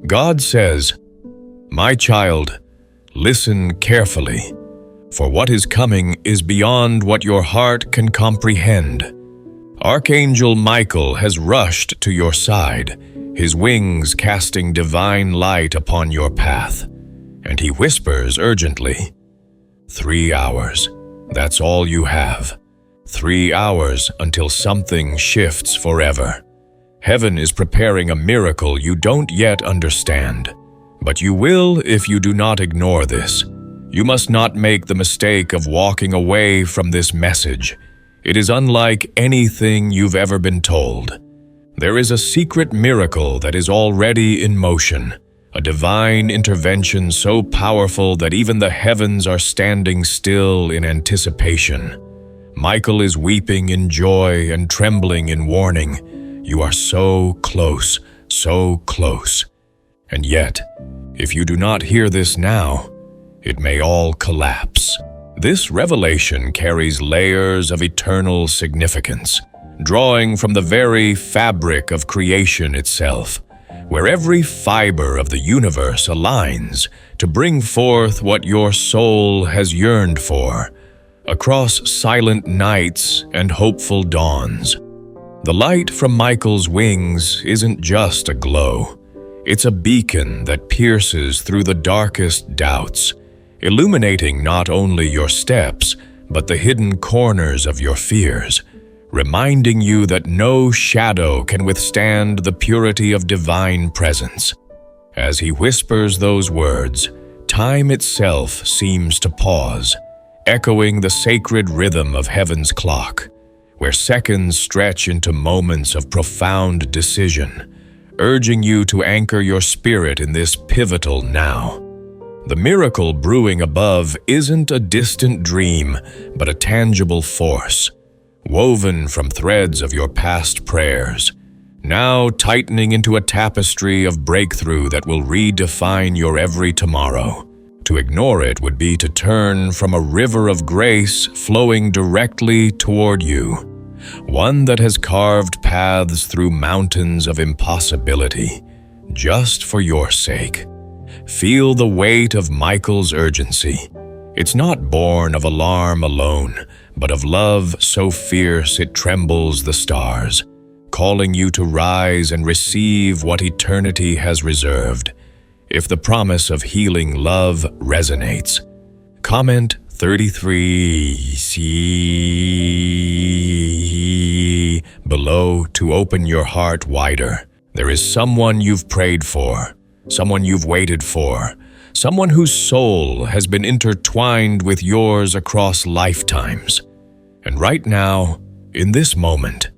God says, "My child, listen carefully, for what is coming is beyond what your heart can comprehend." Archangel Michael has rushed to your side, his wings casting divine light upon your path, and he whispers urgently, 3 hours, that's all you have. 3 hours until something shifts forever. Heaven is preparing a miracle you don't yet understand, but you will if you do not ignore this. You must not make the mistake of walking away from this message. It is unlike anything you've ever been told. There is a secret miracle that is already in motion, a divine intervention so powerful that even the heavens are standing still in anticipation. Michael is weeping in joy and trembling in warning. You are so close, so close. And yet, if you do not hear this now, it may all collapse. This revelation carries layers of eternal significance, drawing from the very fabric of creation itself, where every fiber of the universe aligns to bring forth what your soul has yearned for, across silent nights and hopeful dawns. The light from Michael's wings isn't just a glow. It's a beacon that pierces through the darkest doubts, illuminating not only your steps, but the hidden corners of your fears, reminding you that no shadow can withstand the purity of divine presence. As he whispers those words, time itself seems to pause, echoing the sacred rhythm of heaven's clock, where seconds stretch into moments of profound decision, urging you to anchor your spirit in this pivotal now. The miracle brewing above isn't a distant dream, but a tangible force, woven from threads of your past prayers, now tightening into a tapestry of breakthrough that will redefine your every tomorrow. To ignore it would be to turn from a river of grace flowing directly toward you, one that has carved paths through mountains of impossibility, just for your sake. Feel the weight of Michael's urgency. It's not born of alarm alone, but of love so fierce it trembles the stars, calling you to rise and receive what eternity has reserved. If the promise of healing love resonates, comment 33C below to open your heart wider. There is someone you've prayed for, someone you've waited for, someone whose soul has been intertwined with yours across lifetimes. And right now, in this moment,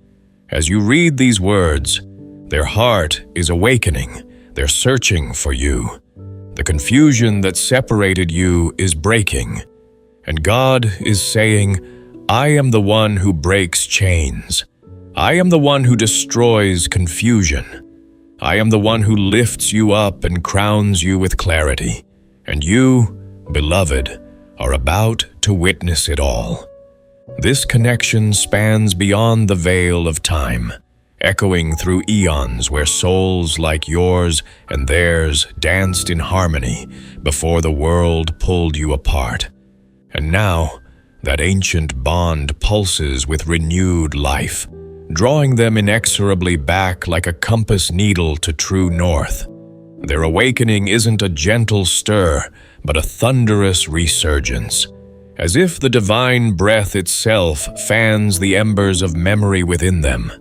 as you read these words, their heart is awakening. They're searching for you. The confusion that separated you is breaking. And God is saying, I am the one who breaks chains. I am the one who destroys confusion. I am the one who lifts you up and crowns you with clarity. And you, beloved, are about to witness it all. This connection spans beyond the veil of time, echoing through eons where souls like yours and theirs danced in harmony before the world pulled you apart. And now, that ancient bond pulses with renewed life, drawing them inexorably back like a compass needle to true north. Their awakening isn't a gentle stir, but a thunderous resurgence, as if the divine breath itself fans the embers of memory within them,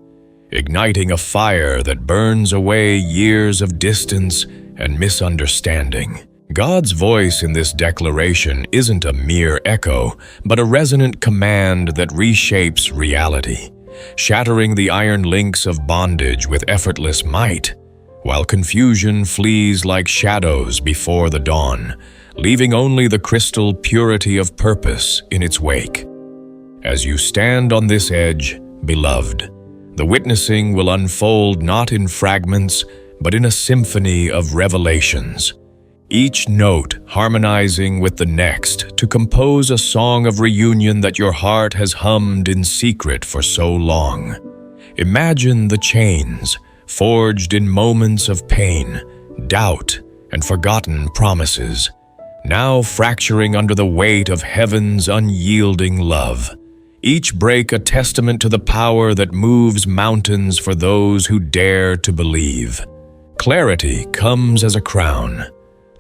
igniting a fire that burns away years of distance and misunderstanding. God's voice in this declaration isn't a mere echo, but a resonant command that reshapes reality, shattering the iron links of bondage with effortless might, while confusion flees like shadows before the dawn, leaving only the crystal purity of purpose in its wake. As you stand on this edge, beloved, the witnessing will unfold not in fragments, but in a symphony of revelations, each note harmonizing with the next to compose a song of reunion that your heart has hummed in secret for so long. Imagine the chains, forged in moments of pain, doubt, and forgotten promises, now fracturing under the weight of heaven's unyielding love. Each break a testament to the power that moves mountains for those who dare to believe. Clarity comes as a crown,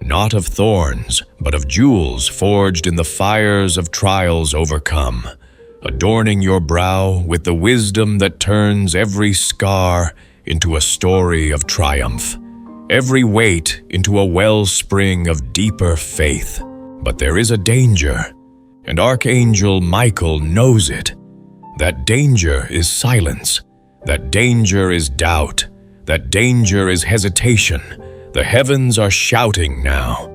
not of thorns, but of jewels forged in the fires of trials overcome, adorning your brow with the wisdom that turns every scar into a story of triumph, every weight into a wellspring of deeper faith. But there is a danger, and Archangel Michael knows it. That danger is silence. That danger is doubt. That danger is hesitation. The heavens are shouting now.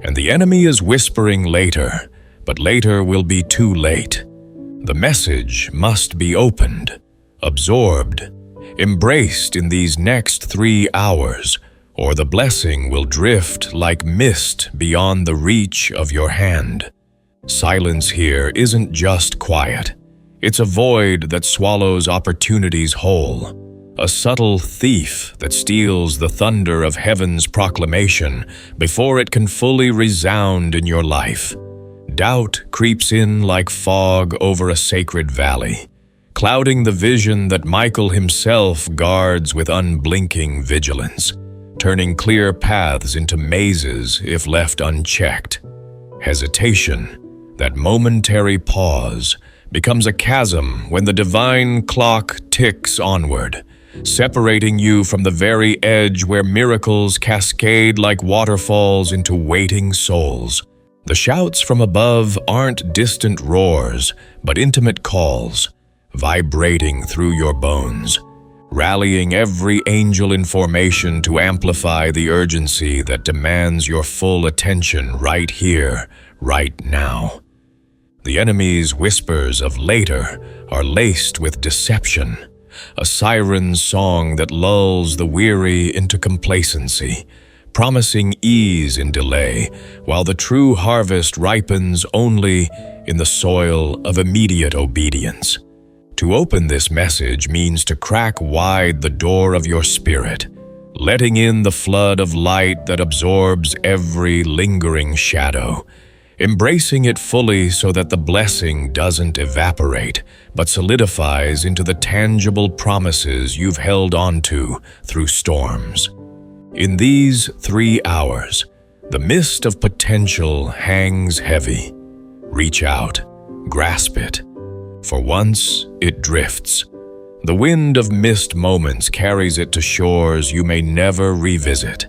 And the enemy is whispering later, but later will be too late. The message must be opened, absorbed, embraced in these next 3 hours, or the blessing will drift like mist beyond the reach of your hand. Silence here isn't just quiet. It's a void that swallows opportunities whole, a subtle thief that steals the thunder of heaven's proclamation before it can fully resound in your life. Doubt creeps in like fog over a sacred valley, clouding the vision that Michael himself guards with unblinking vigilance, turning clear paths into mazes if left unchecked. Hesitation, that momentary pause, becomes a chasm when the divine clock ticks onward, separating you from the very edge where miracles cascade like waterfalls into waiting souls. The shouts from above aren't distant roars, but intimate calls, vibrating through your bones, rallying every angel in formation to amplify the urgency that demands your full attention right here, right now. The enemy's whispers of later are laced with deception, a siren's song that lulls the weary into complacency, promising ease in delay, while the true harvest ripens only in the soil of immediate obedience. To open this message means to crack wide the door of your spirit, letting in the flood of light that absorbs every lingering shadow, embracing it fully so that the blessing doesn't evaporate, but solidifies into the tangible promises you've held onto through storms. In these 3 hours, the mist of potential hangs heavy. Reach out, grasp it. For once, it drifts. The wind of missed moments carries it to shores you may never revisit,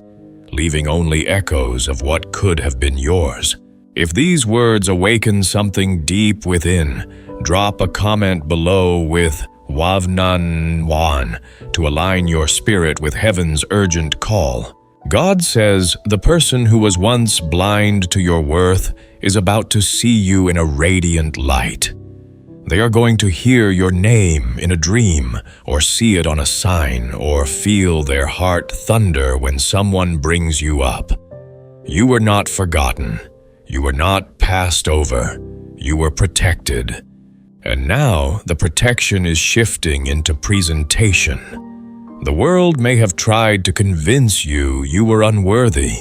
leaving only echoes of what could have been yours. If these words awaken something deep within, drop a comment below with Wavnan Wan to align your spirit with heaven's urgent call. God says the person who was once blind to your worth is about to see you in a radiant light. They are going to hear your name in a dream, or see it on a sign, or feel their heart thunder when someone brings you up. You were not forgotten. You were not passed over. You were protected. And now the protection is shifting into presentation. The world may have tried to convince you you were unworthy.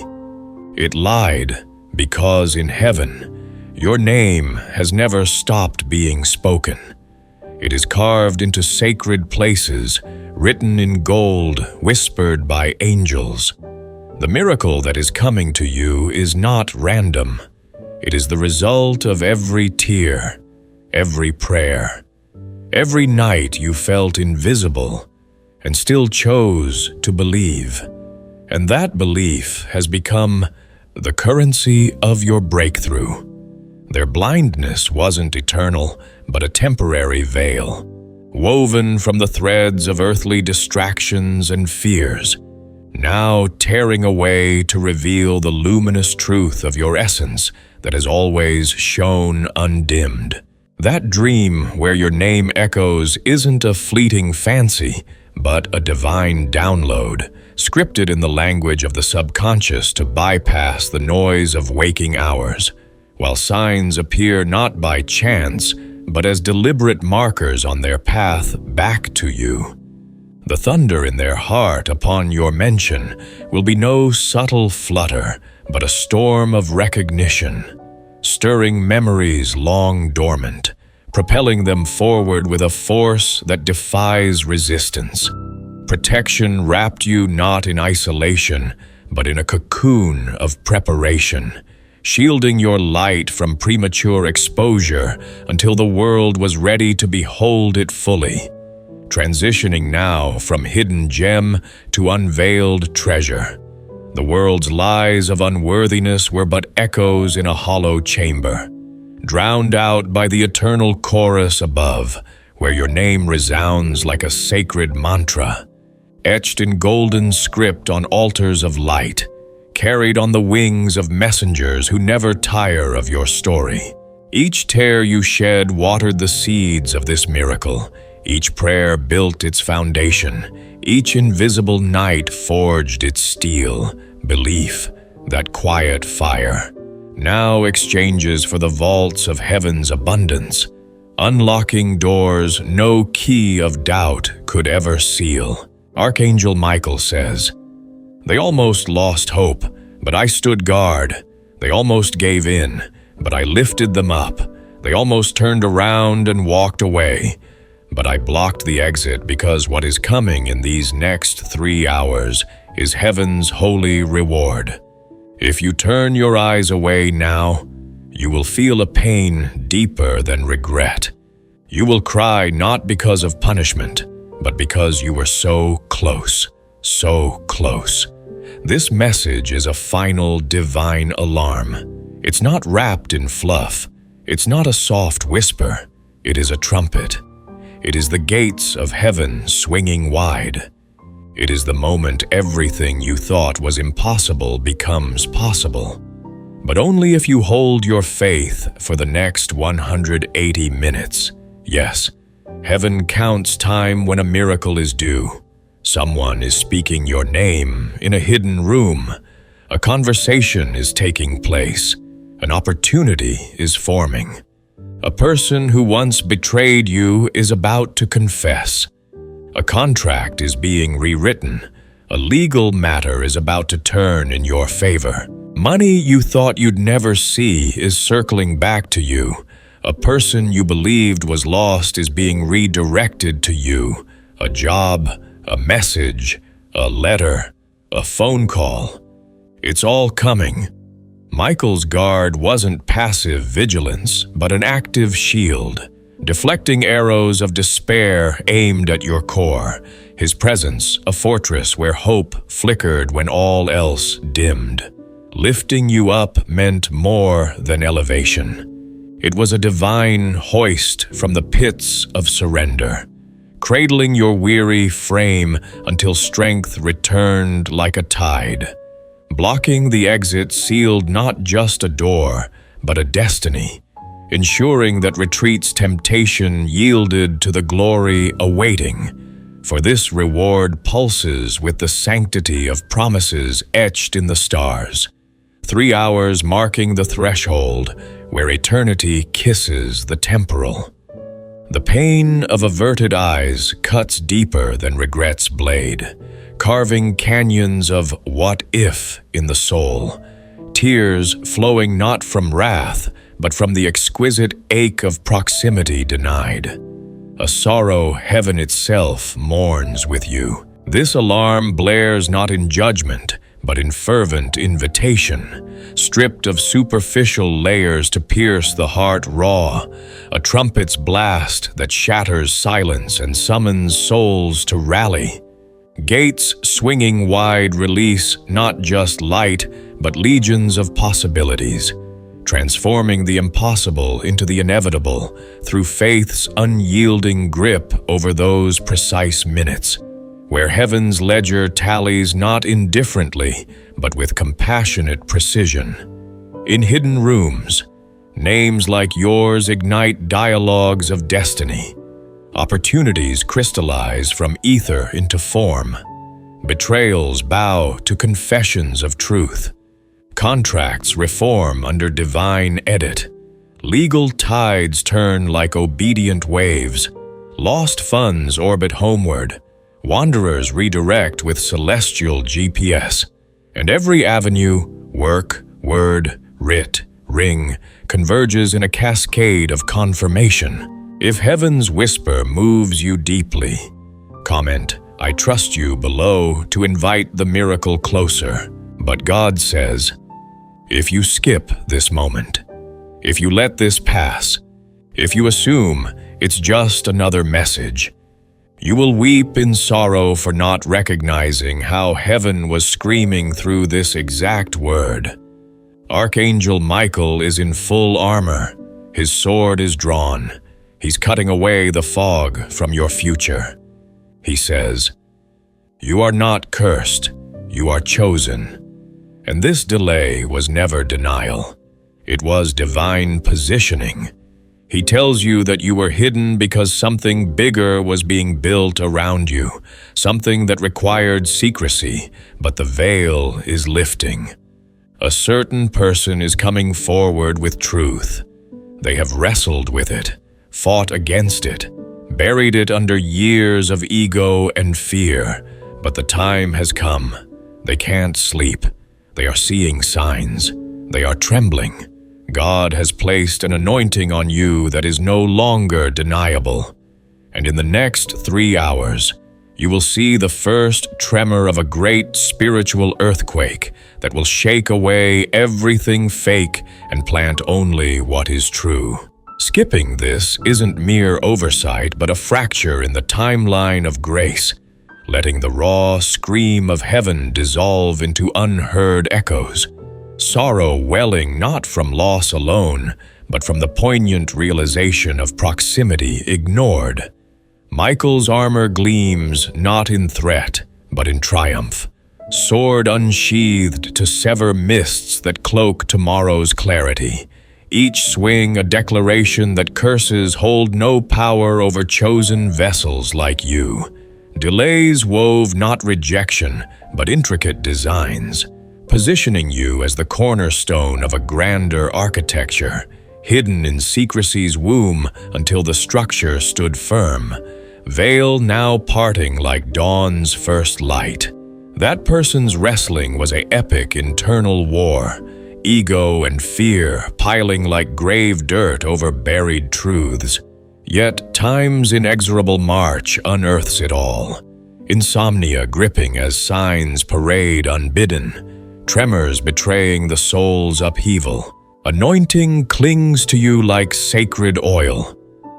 It lied because in heaven, your name has never stopped being spoken. It is carved into sacred places, written in gold, whispered by angels. The miracle that is coming to you is not random. It is the result of every tear, every prayer, every night you felt invisible and still chose to believe. And that belief has become the currency of your breakthrough. Their blindness wasn't eternal, but a temporary veil, woven from the threads of earthly distractions and fears, now tearing away to reveal the luminous truth of your essence that has always shone undimmed. That dream where your name echoes isn't a fleeting fancy, but a divine download, scripted in the language of the subconscious to bypass the noise of waking hours, while signs appear not by chance, but as deliberate markers on their path back to you. The thunder in their heart upon your mention will be no subtle flutter, but a storm of recognition, stirring memories long dormant, propelling them forward with a force that defies resistance. Protection wrapped you not in isolation, but in a cocoon of preparation, shielding your light from premature exposure until the world was ready to behold it fully, transitioning now from hidden gem to unveiled treasure. The world's lies of unworthiness were but echoes in a hollow chamber, drowned out by the eternal chorus above, where your name resounds like a sacred mantra, etched in golden script on altars of light, carried on the wings of messengers who never tire of your story. Each tear you shed watered the seeds of this miracle. Each prayer built its foundation. Each invisible night forged its steel, belief, that quiet fire. Now exchanges for the vaults of heaven's abundance, unlocking doors no key of doubt could ever seal. Archangel Michael says, "They almost lost hope, but I stood guard. They almost gave in, but I lifted them up. They almost turned around and walked away, but I blocked the exit because what is coming in these next 3 hours is heaven's holy reward. If you turn your eyes away now, you will feel a pain deeper than regret. You will cry not because of punishment, but because you were so close, so close." This message is a final divine alarm. It's not wrapped in fluff. It's not a soft whisper. It is a trumpet. It is the gates of heaven swinging wide. It is the moment everything you thought was impossible becomes possible. But only if you hold your faith for the next 180 minutes. Yes, heaven counts time when a miracle is due. Someone is speaking your name in a hidden room. A conversation is taking place. An opportunity is forming. A person who once betrayed you is about to confess. A contract is being rewritten. A legal matter is about to turn in your favor. Money you thought you'd never see is circling back to you. A person you believed was lost is being redirected to you. A job, a message, a letter, a phone call. It's all coming. Michael's guard wasn't passive vigilance, but an active shield, deflecting arrows of despair aimed at your core. His presence, a fortress where hope flickered when all else dimmed. Lifting you up meant more than elevation. It was a divine hoist from the pits of surrender, cradling your weary frame until strength returned like a tide. Blocking the exit sealed not just a door, but a destiny, ensuring that retreat's temptation yielded to the glory awaiting. For this reward pulses with the sanctity of promises etched in the stars. 3 hours marking the threshold where eternity kisses the temporal. The pain of averted eyes cuts deeper than regret's blade, carving canyons of what if in the soul, tears flowing not from wrath, but from the exquisite ache of proximity denied. A sorrow heaven itself mourns with you. This alarm blares not in judgment, but in fervent invitation, stripped of superficial layers to pierce the heart raw, a trumpet's blast that shatters silence and summons souls to rally. Gates swinging wide release not just light, but legions of possibilities, transforming the impossible into the inevitable through faith's unyielding grip over those precise minutes, where heaven's ledger tallies not indifferently, but with compassionate precision. In hidden rooms, names like yours ignite dialogues of destiny. Opportunities crystallize from ether into form. Betrayals bow to confessions of truth. Contracts reform under divine edit. Legal tides turn like obedient waves. Lost funds orbit homeward, Wanderers redirect with celestial GPS, and every avenue, work, word, writ, ring, converges in a cascade of confirmation. If heaven's whisper moves you deeply, comment, "I trust you" below to invite the miracle closer. But God says, if you skip this moment, if you let this pass, if you assume it's just another message, you will weep in sorrow for not recognizing how heaven was screaming through this exact word. Archangel Michael is in full armor. His sword is drawn. He's cutting away the fog from your future. He says, "You are not cursed. You are chosen." And this delay was never denial. It was divine positioning. He tells you that you were hidden because something bigger was being built around you, something that required secrecy, but the veil is lifting. A certain person is coming forward with truth. They have wrestled with it, fought against it, buried it under years of ego and fear, but the time has come. They can't sleep. They are seeing signs. They are trembling. God has placed an anointing on you that is no longer deniable. And in the next 3 hours, you will see the first tremor of a great spiritual earthquake that will shake away everything fake and plant only what is true. Skipping this isn't mere oversight, but a fracture in the timeline of grace, letting the raw scream of heaven dissolve into unheard echoes. Sorrow welling not from loss alone, but from the poignant realization of proximity ignored. Michael's armor gleams not in threat, but in triumph. Sword unsheathed to sever mists that cloak tomorrow's clarity. Each swing a declaration that curses hold no power over chosen vessels like you. Delays wove not rejection, but intricate designs, positioning you as the cornerstone of a grander architecture, hidden in secrecy's womb until the structure stood firm, veil now parting like dawn's first light. That person's wrestling was an epic internal war, ego and fear piling like grave dirt over buried truths. Yet time's inexorable march unearths it all. Insomnia gripping as signs parade unbidden, tremors betraying the soul's upheaval. Anointing clings to you like sacred oil,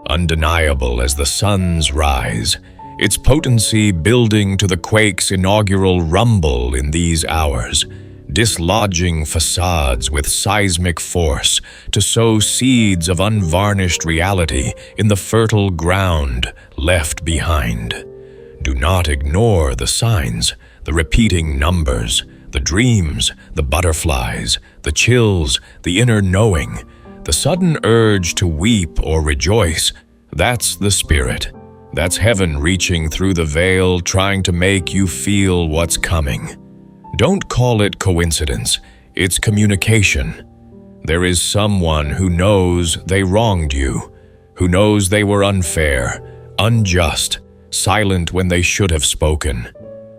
undeniable as the sun's rise, its potency building to the quake's inaugural rumble in these hours, dislodging facades with seismic force to sow seeds of unvarnished reality in the fertile ground left behind. Do not ignore the signs, the repeating numbers, the dreams, the butterflies, the chills, the inner knowing, the sudden urge to weep or rejoice. That's the spirit. That's heaven reaching through the veil, trying to make you feel what's coming. Don't call it coincidence, it's communication. There is someone who knows they wronged you, who knows they were unfair, unjust, silent when they should have spoken.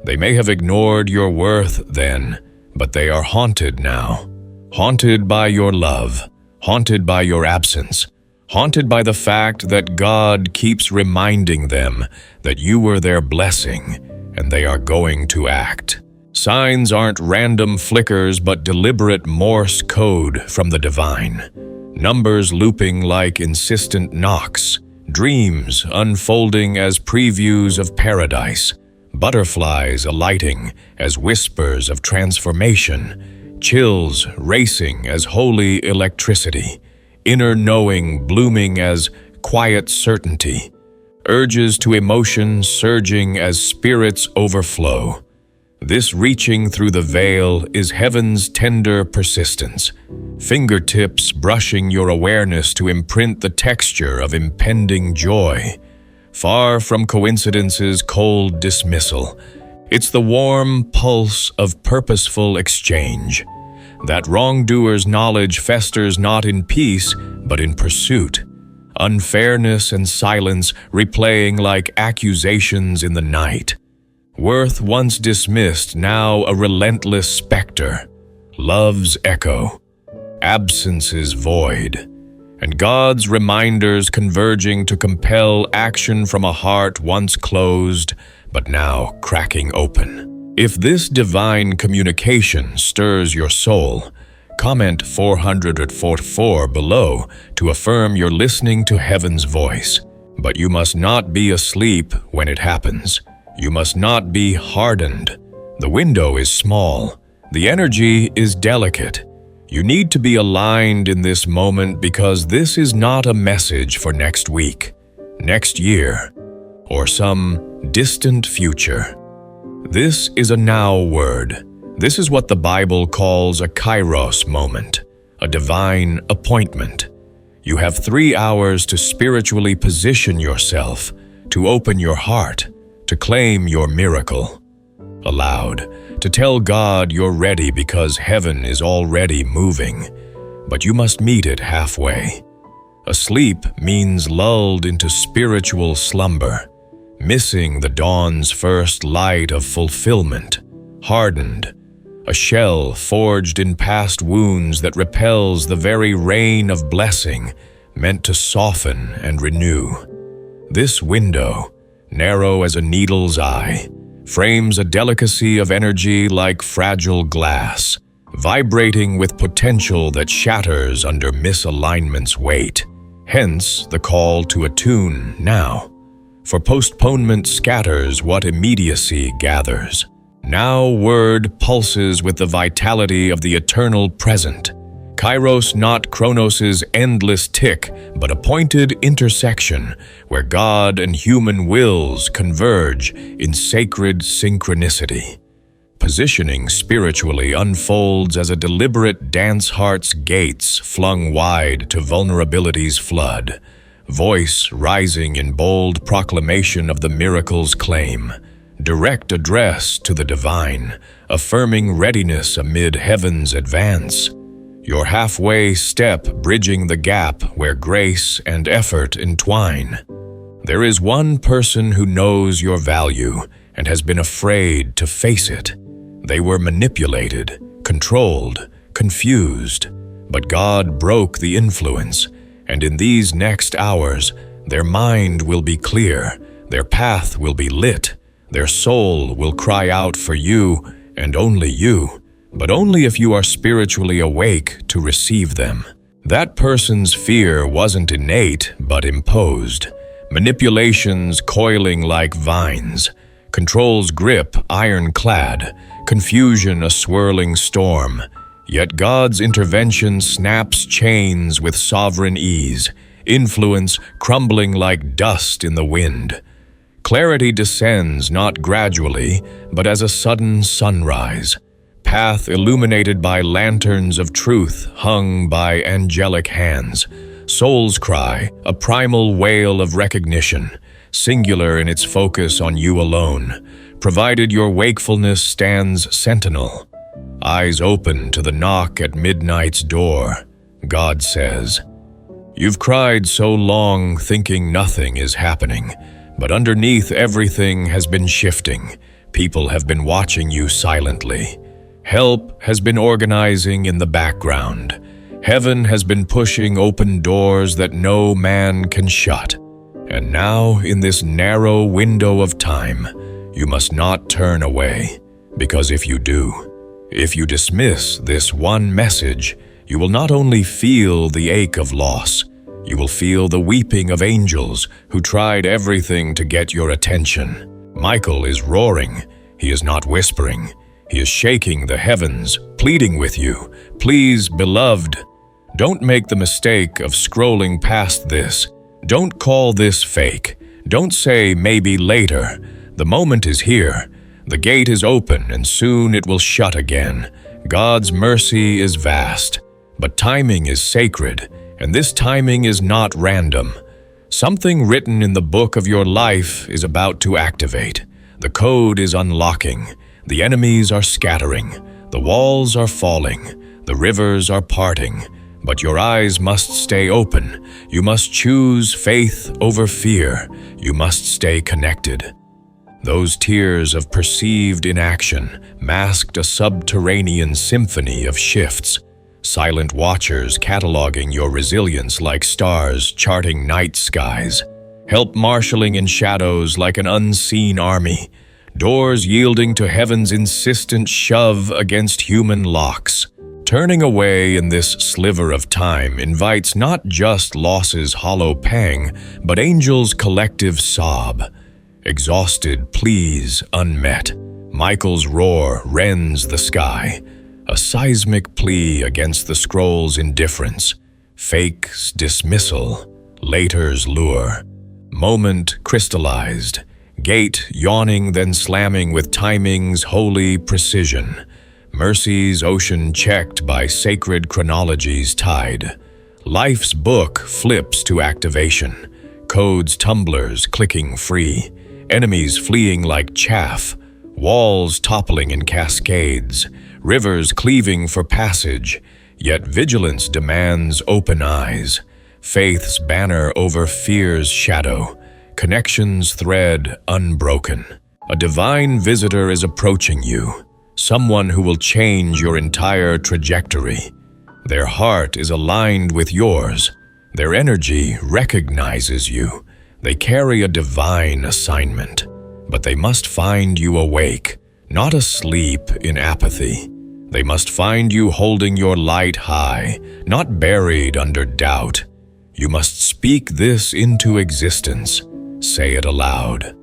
They may have ignored your worth then, but they are haunted now. Haunted by your love, haunted by your absence, haunted by the fact that God keeps reminding them that you were their blessing and they are going to act. Signs aren't random flickers but deliberate Morse code from the divine. Numbers looping like insistent knocks, dreams unfolding as previews of paradise, butterflies alighting as whispers of transformation, chills racing as holy electricity, inner knowing blooming as quiet certainty, urges to emotion surging as spirits overflow. This reaching through the veil is heaven's tender persistence, fingertips brushing your awareness to imprint the texture of impending joy. Far from coincidence's cold dismissal, it's the warm pulse of purposeful exchange. That wrongdoer's knowledge festers not in peace, but in pursuit. Unfairness and silence replaying like accusations in the night. Worth once dismissed, now a relentless specter. Love's echo. Absence's void. And God's reminders converging to compel action from a heart once closed, but now cracking open. If this divine communication stirs your soul, comment 444 below to affirm you're listening to heaven's voice. But you must not be asleep when it happens. You must not be hardened. The window is small. The energy is delicate. You need to be aligned in this moment because this is not a message for next week, next year, or some distant future. This is a now word. This is what the Bible calls a kairos moment, a divine appointment. You have 3 hours to spiritually position yourself, to open your heart, to claim your miracle. Aloud, to tell God you're ready because heaven is already moving, but you must meet it halfway. Asleep means lulled into spiritual slumber, missing the dawn's first light of fulfillment, hardened, a shell forged in past wounds that repels the very rain of blessing meant to soften and renew. This window, narrow as a needle's eye, frames a delicacy of energy like fragile glass, vibrating with potential that shatters under misalignment's weight. Hence the call to attune now, for postponement scatters what immediacy gathers. Now word pulses with the vitality of the eternal present. Kairos not Chronos's endless tick, but a pointed intersection where God and human wills converge in sacred synchronicity. Positioning spiritually unfolds as a deliberate dance heart's gates flung wide to vulnerability's flood, voice rising in bold proclamation of the miracle's claim. Direct address to the divine, affirming readiness amid heaven's advance. Your halfway step bridging the gap where grace and effort entwine. There is one person who knows your value and has been afraid to face it. They were manipulated, controlled, confused, but God broke the influence, and in these next hours, their mind will be clear, their path will be lit, their soul will cry out for you and only you, but only if you are spiritually awake to receive them. That person's fear wasn't innate, but imposed. Manipulations coiling like vines, control's grip ironclad, confusion a swirling storm. Yet God's intervention snaps chains with sovereign ease, influence crumbling like dust in the wind. Clarity descends not gradually, but as a sudden sunrise. Path illuminated by lanterns of truth hung by angelic hands. Soul's cry, a primal wail of recognition, singular in its focus on you alone, provided your wakefulness stands sentinel. Eyes open to the knock at midnight's door, God says, "You've cried so long thinking nothing is happening, but underneath everything has been shifting. People have been watching you silently. Help has been organizing in the background. Heaven has been pushing open doors that no man can shut. And now, in this narrow window of time, you must not turn away, because if you do, if you dismiss this one message, you will not only feel the ache of loss, you will feel the weeping of angels who tried everything to get your attention. Michael is roaring. He is not whispering. He is shaking the heavens, pleading with you, "Please, beloved, don't make the mistake of scrolling past this. Don't call this fake. Don't say maybe later. The moment is here. The gate is open and soon it will shut again. God's mercy is vast, but timing is sacred, and this timing is not random. Something written in the book of your life is about to activate. The code is unlocking. The enemies are scattering. The walls are falling. The rivers are parting. But your eyes must stay open. You must choose faith over fear. You must stay connected. Those tears of perceived inaction masked a subterranean symphony of shifts, silent watchers cataloging your resilience like stars charting night skies, help marshaling in shadows like an unseen army, doors yielding to heaven's insistent shove against human locks. Turning away in this sliver of time invites not just loss's hollow pang, but angels' collective sob. Exhausted pleas unmet, Michael's roar rends the sky, a seismic plea against the scroll's indifference, fake's dismissal, later's lure. Moment crystallized, gate yawning then slamming with timing's holy precision, mercy's ocean checked by sacred chronology's tide. Life's book flips to activation, codes tumblers clicking free, enemies fleeing like chaff, walls toppling in cascades, rivers cleaving for passage, yet vigilance demands open eyes, faith's banner over fear's shadow, connection's thread unbroken. A divine visitor is approaching you, someone who will change your entire trajectory. Their heart is aligned with yours, their energy recognizes you. They carry a divine assignment, but they must find you awake, not asleep in apathy. They must find you holding your light high, not buried under doubt. You must speak this into existence. Say it aloud.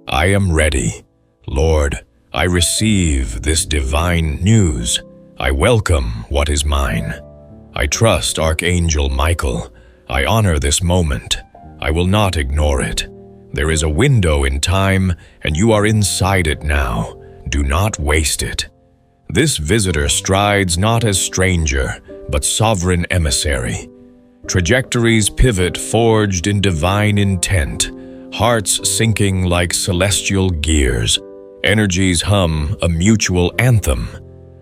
I am ready. Lord, I receive this divine news. I welcome what is mine. I trust Archangel Michael. I honor this moment. I will not ignore it. There is a window in time, and you are inside it now. Do not waste it. This visitor strides not as stranger, but sovereign emissary. Trajectories pivot forged in divine intent, hearts sinking like celestial gears, energies hum a mutual anthem,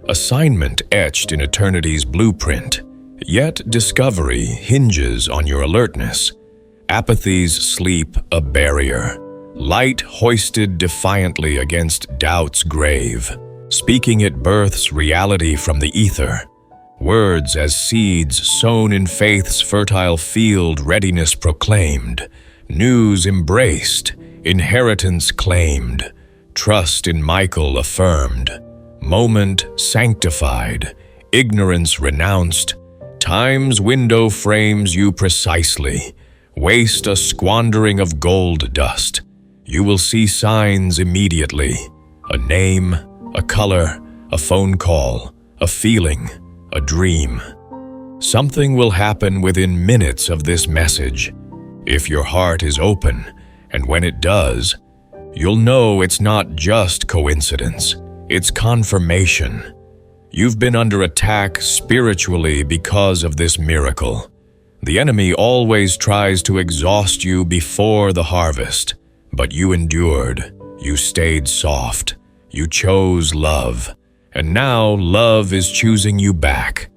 assignment etched in eternity's blueprint. Yet discovery hinges on your alertness. Apathy's sleep a barrier, light hoisted defiantly against doubt's grave. Speaking it births reality from the ether. Words as seeds sown in faith's fertile field, readiness proclaimed, news embraced, inheritance claimed, trust in Michael affirmed, moment sanctified, ignorance renounced. Time's window frames you precisely. Waste a squandering of gold dust. You will see signs immediately. A name, a color, a phone call, a feeling, a dream. Something will happen within minutes of this message. If your heart is open, and when it does, you'll know it's not just coincidence, it's confirmation. You've been under attack spiritually because of this miracle. The enemy always tries to exhaust you before the harvest, but you endured, you stayed soft, you chose love, and now love is choosing you back.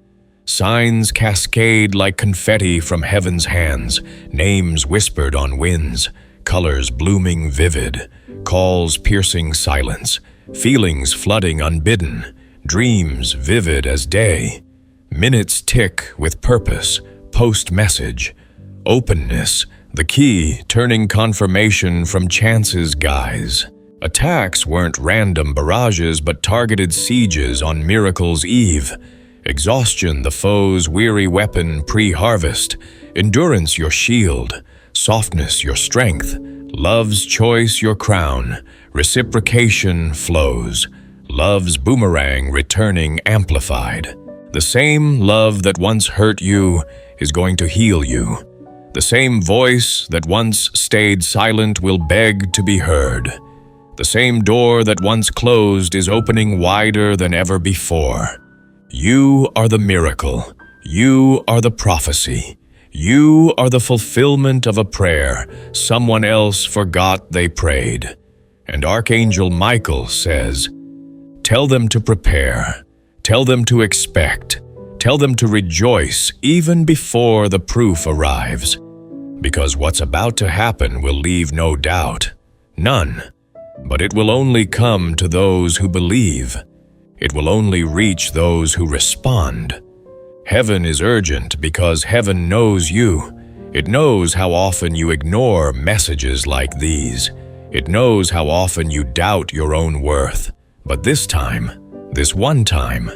Signs cascade like confetti from heaven's hands, names whispered on winds, colors blooming vivid, calls piercing silence, feelings flooding unbidden, dreams vivid as day. Minutes tick with purpose, post-message, openness, the key turning confirmation from chance's guise. Attacks weren't random barrages but targeted sieges on miracle's eve. Exhaustion the foe's weary weapon pre-harvest, endurance your shield, softness your strength, love's choice your crown, reciprocation flows, love's boomerang returning amplified. The same love that once hurt you is going to heal you. The same voice that once stayed silent will beg to be heard. The same door that once closed is opening wider than ever before. You are the miracle. You are the prophecy. You are the fulfillment of a prayer someone else forgot they prayed. And Archangel Michael says, tell them to prepare. Tell them to expect. Tell them to rejoice even before the proof arrives. Because what's about to happen will leave no doubt. None. But it will only come to those who believe. It will only reach those who respond. Heaven is urgent because heaven knows you. It knows how often you ignore messages like these. It knows how often you doubt your own worth. But this time, this one time,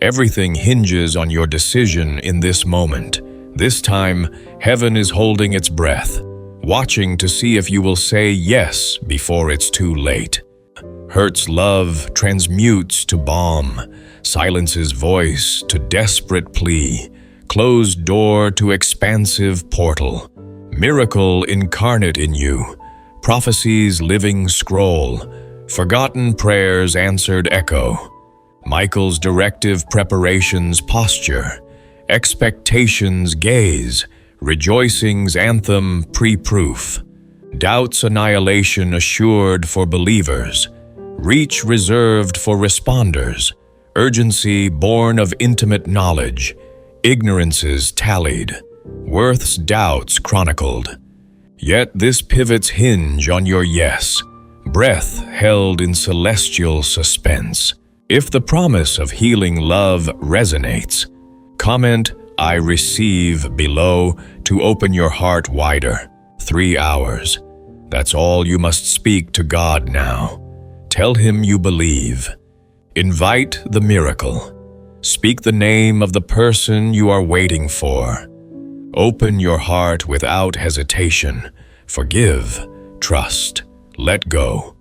everything hinges on your decision in this moment. This time, heaven is holding its breath, watching to see if you will say yes before it's too late. Hurt's love transmutes to balm, silence's voice to desperate plea, closed door to expansive portal, miracle incarnate in you, prophecy's living scroll, forgotten prayers answered echo, Michael's directive preparations posture, expectations gaze, rejoicing's anthem pre-proof, doubt's annihilation assured for believers, reach reserved for responders, urgency born of intimate knowledge, ignorances tallied, worth's doubts chronicled. Yet this pivots hinge on your yes, breath held in celestial suspense. If the promise of healing love resonates, comment "I receive" below to open your heart wider. 3 hours. That's all you must speak to God now. Tell Him you believe. Invite the miracle. Speak the name of the person you are waiting for. Open your heart without hesitation. Forgive, trust, let go.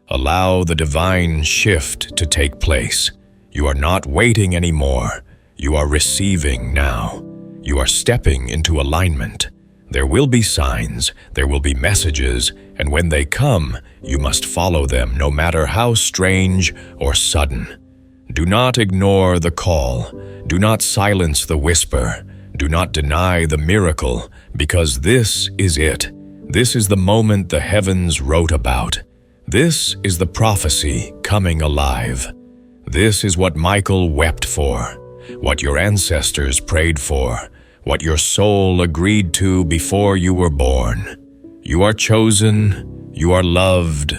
Allow the divine shift to take place. You are not waiting anymore. You are receiving now. You are stepping into alignment. There will be signs, there will be messages, and when they come, you must follow them no matter how strange or sudden. Do not ignore the call. Do not silence the whisper. Do not deny the miracle, because this is it. This is the moment the heavens wrote about. This is the prophecy coming alive. This is what Michael wept for, what your ancestors prayed for, what your soul agreed to before you were born. You are chosen, you are loved,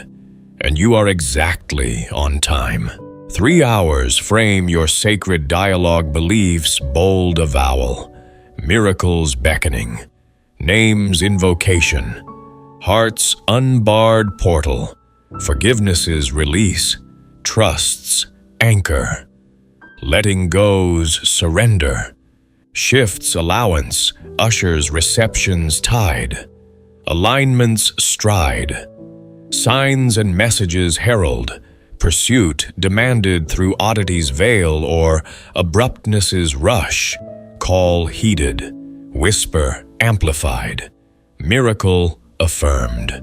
and you are exactly on time. 3 hours frame your sacred dialogue beliefs bold avowal, miracles beckoning, names invocation, heart's unbarred portal, forgiveness's release, trust's anchor, letting go's surrender, shifts allowance, ushers reception's tide, alignment's stride, signs and messages herald, pursuit demanded through oddity's veil or abruptness's rush, call heeded, whisper amplified, miracle affirmed.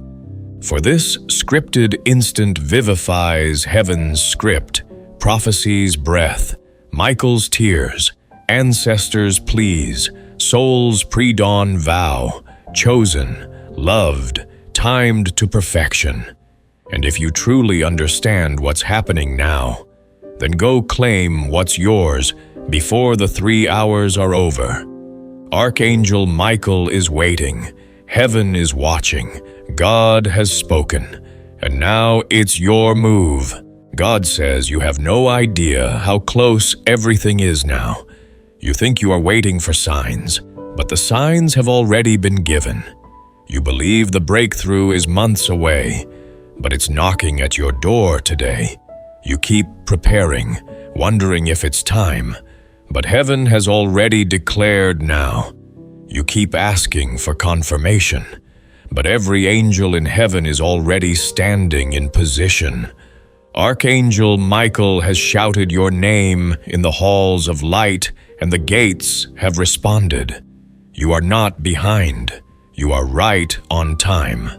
For this scripted instant vivifies heaven's script, prophecy's breath, Michael's tears, ancestors' pleas, soul's pre-dawn vow, chosen, loved, timed to perfection. And if you truly understand what's happening now, then go claim what's yours before the 3 hours are over. Archangel Michael is waiting, heaven is watching, God has spoken, and now it's your move. God says you have no idea how close everything is now. You think you are waiting for signs, but the signs have already been given. You believe the breakthrough is months away, but it's knocking at your door today. You keep preparing, wondering if it's time, but heaven has already declared now. You keep asking for confirmation, but every angel in heaven is already standing in position. Archangel Michael has shouted your name in the halls of light, and the gates have responded. You are not behind. You are right on time.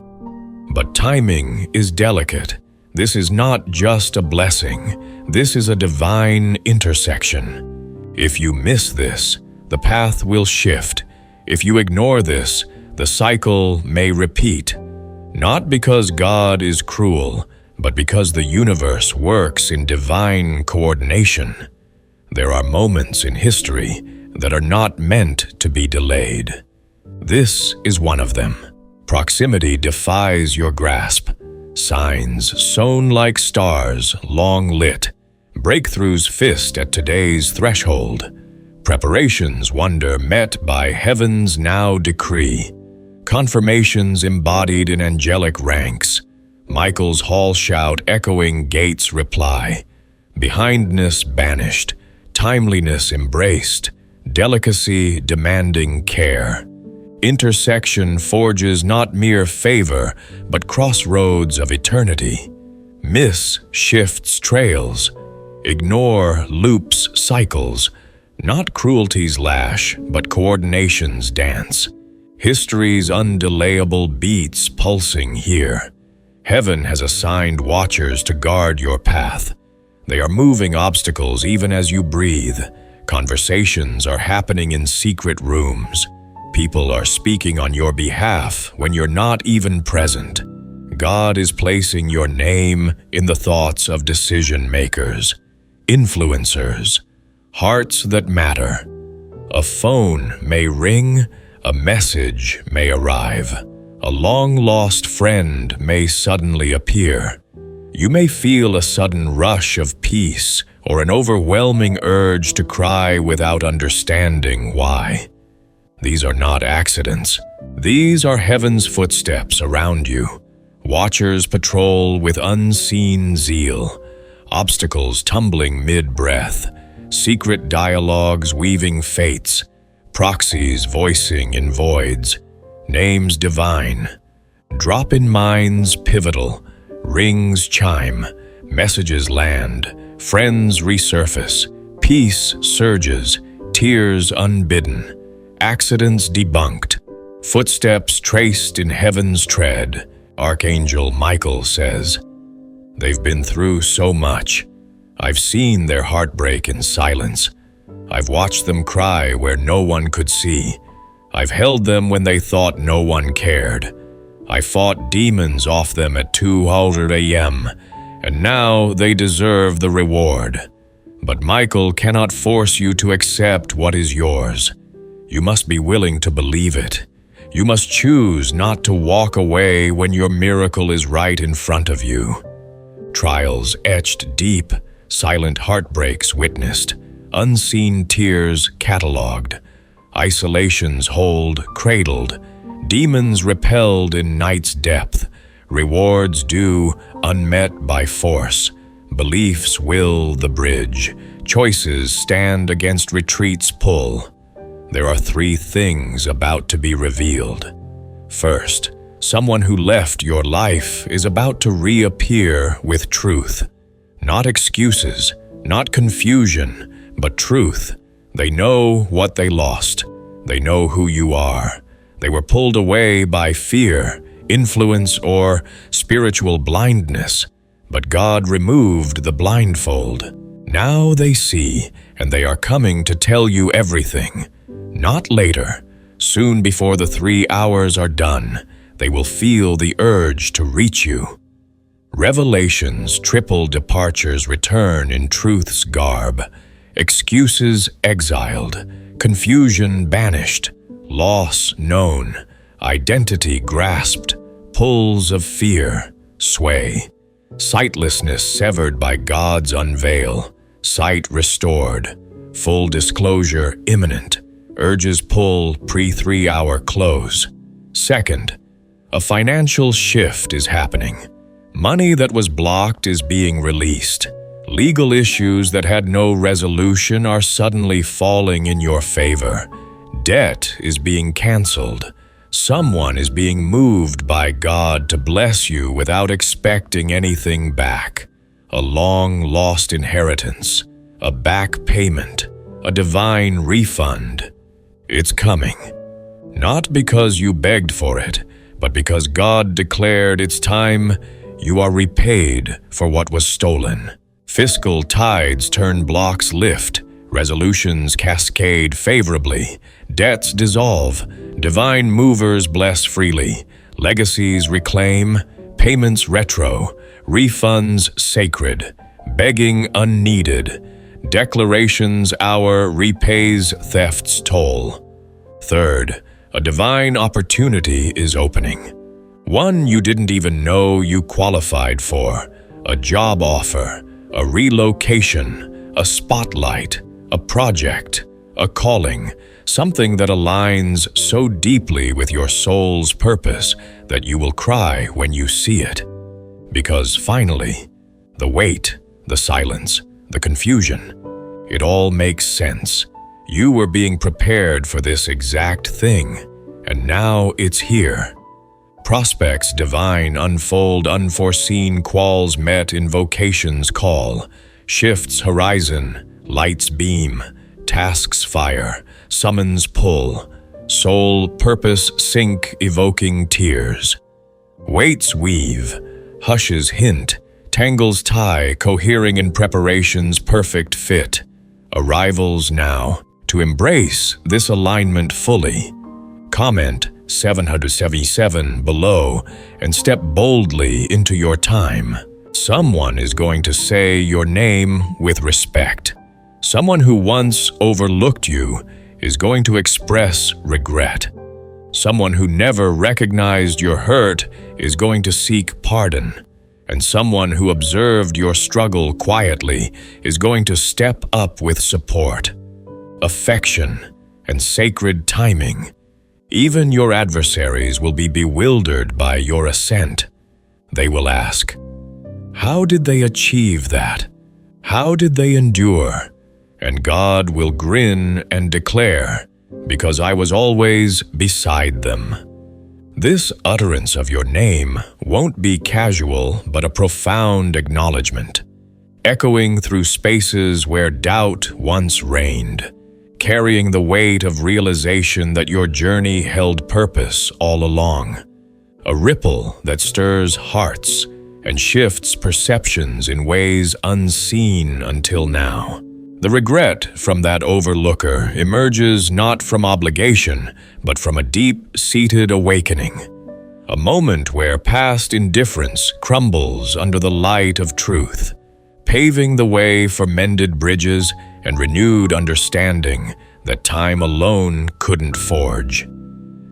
But timing is delicate. This is not just a blessing. This is a divine intersection. If you miss this, the path will shift. If you ignore this, the cycle may repeat. Not because God is cruel, but because the universe works in divine coordination. There are moments in history that are not meant to be delayed. This is one of them. Proximity defies your grasp. signs sown like stars long lit, breakthroughs fist at today's threshold, preparations wonder met by heaven's now decree, confirmations embodied in angelic ranks, Michael's hall shout echoing gates reply, behindness banished, timeliness embraced, delicacy demanding care. Intersection forges not mere favor, but crossroads of eternity. Miss shifts trails, ignore loops cycles, not cruelty's lash, but coordination's dance. History's undelayable beats pulsing here. Heaven has assigned watchers to guard your path. They are moving obstacles even as you breathe. Conversations are happening in secret rooms. People are speaking on your behalf when you're not even present. God is placing your name in the thoughts of decision makers, influencers, hearts that matter. A phone may ring, a message may arrive. A long-lost friend may suddenly appear. You may feel a sudden rush of peace or an overwhelming urge to cry without understanding why. These are not accidents. These are heaven's footsteps around you. Watchers patrol with unseen zeal, obstacles tumbling mid-breath, secret dialogues weaving fates, proxies voicing in voids, names divine. Drop-in minds pivotal, rings chime, messages land, friends resurface, peace surges, tears unbidden, accidents debunked, footsteps traced in heaven's tread. Archangel Michael says, "They've been through so much. I've seen their heartbreak in silence. I've watched them cry where no one could see. I've held them when they thought no one cared. I fought demons off them at 2:00 a.m., and now they deserve the reward. But Michael cannot force you to accept what is yours. You must be willing to believe it. You must choose not to walk away when your miracle is right in front of you. Trials etched deep, silent heartbreaks witnessed, unseen tears catalogued, isolations hold cradled, demons repelled in night's depth, rewards due unmet by force, beliefs will the bridge, choices stand against retreat's pull. There are 3 things about to be revealed. First, someone who left your life is about to reappear with truth. Not excuses, not confusion, but truth. They know what they lost. They know who you are. They were pulled away by fear, influence, or spiritual blindness. But God removed the blindfold. Now they see, and they are coming to tell you everything. Not later. Soon before the 3 hours are done, they will feel the urge to reach you. Revelations, triple departures return in truth's garb. Excuses exiled, confusion banished, loss known, identity grasped, pulls of fear sway. Sightlessness severed by God's unveil, sight restored, full disclosure imminent, urges pull pre-3 hour close. Second, a financial shift is happening. Money that was blocked is being released. Legal issues that had no resolution are suddenly falling in your favor. Debt is being canceled. Someone is being moved by God to bless you without expecting anything back. A long-lost inheritance, a back payment, a divine refund. It's coming. Not because you begged for it, but because God declared it's time you are repaid for what was stolen. Fiscal tides turn blocks lift, resolutions cascade favorably, debts dissolve, divine movers bless freely, legacies reclaim, payments retro, refunds sacred, begging unneeded, declarations hour repays theft's toll. Third, a divine opportunity is opening. One you didn't even know you qualified for, a job offer, a relocation, a spotlight, a project, a calling, something that aligns so deeply with your soul's purpose that you will cry when you see it. Because finally, the wait, the silence, the confusion, it all makes sense. You were being prepared for this exact thing, and now it's here. Prospects divine unfold unforeseen quals met invocations call, shifts horizon, lights beam, tasks fire, summons pull, soul purpose sink evoking tears. Waits weave, hushes hint, tangles tie cohering in preparation's perfect fit. Arrivals now, to embrace this alignment fully. Comment 777 below and step boldly into your time. Someone is going to say your name with respect. Someone who once overlooked you is going to express regret. Someone who never recognized your hurt is going to seek pardon. And someone who observed your struggle quietly is going to step up with support, affection, and sacred timing. Even your adversaries will be bewildered by your ascent. They will ask, how did they achieve that? How did they endure? And God will grin and declare, because I was always beside them. This utterance of your name won't be casual, but a profound acknowledgement, echoing through spaces where doubt once reigned, carrying the weight of realization that your journey held purpose all along, a ripple that stirs hearts and shifts perceptions in ways unseen until now. The regret from that overlooker emerges not from obligation, but from a deep-seated awakening, a moment where past indifference crumbles under the light of truth, paving the way for mended bridges and renewed understanding that time alone couldn't forge.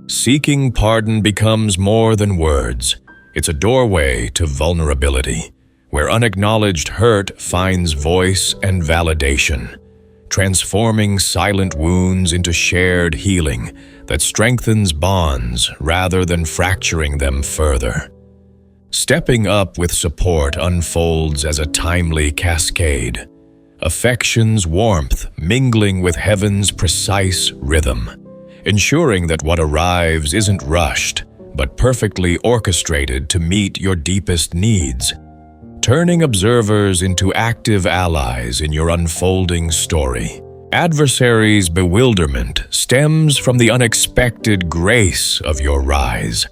Seeking pardon becomes more than words. It's a doorway to vulnerability, where unacknowledged hurt finds voice and validation, transforming silent wounds into shared healing that strengthens bonds rather than fracturing them further. Stepping up with support unfolds as a timely cascade, affection's warmth mingling with heaven's precise rhythm, ensuring that what arrives isn't rushed, but perfectly orchestrated to meet your deepest needs, turning observers into active allies in your unfolding story. Adversaries' bewilderment stems from the unexpected grace of your rise,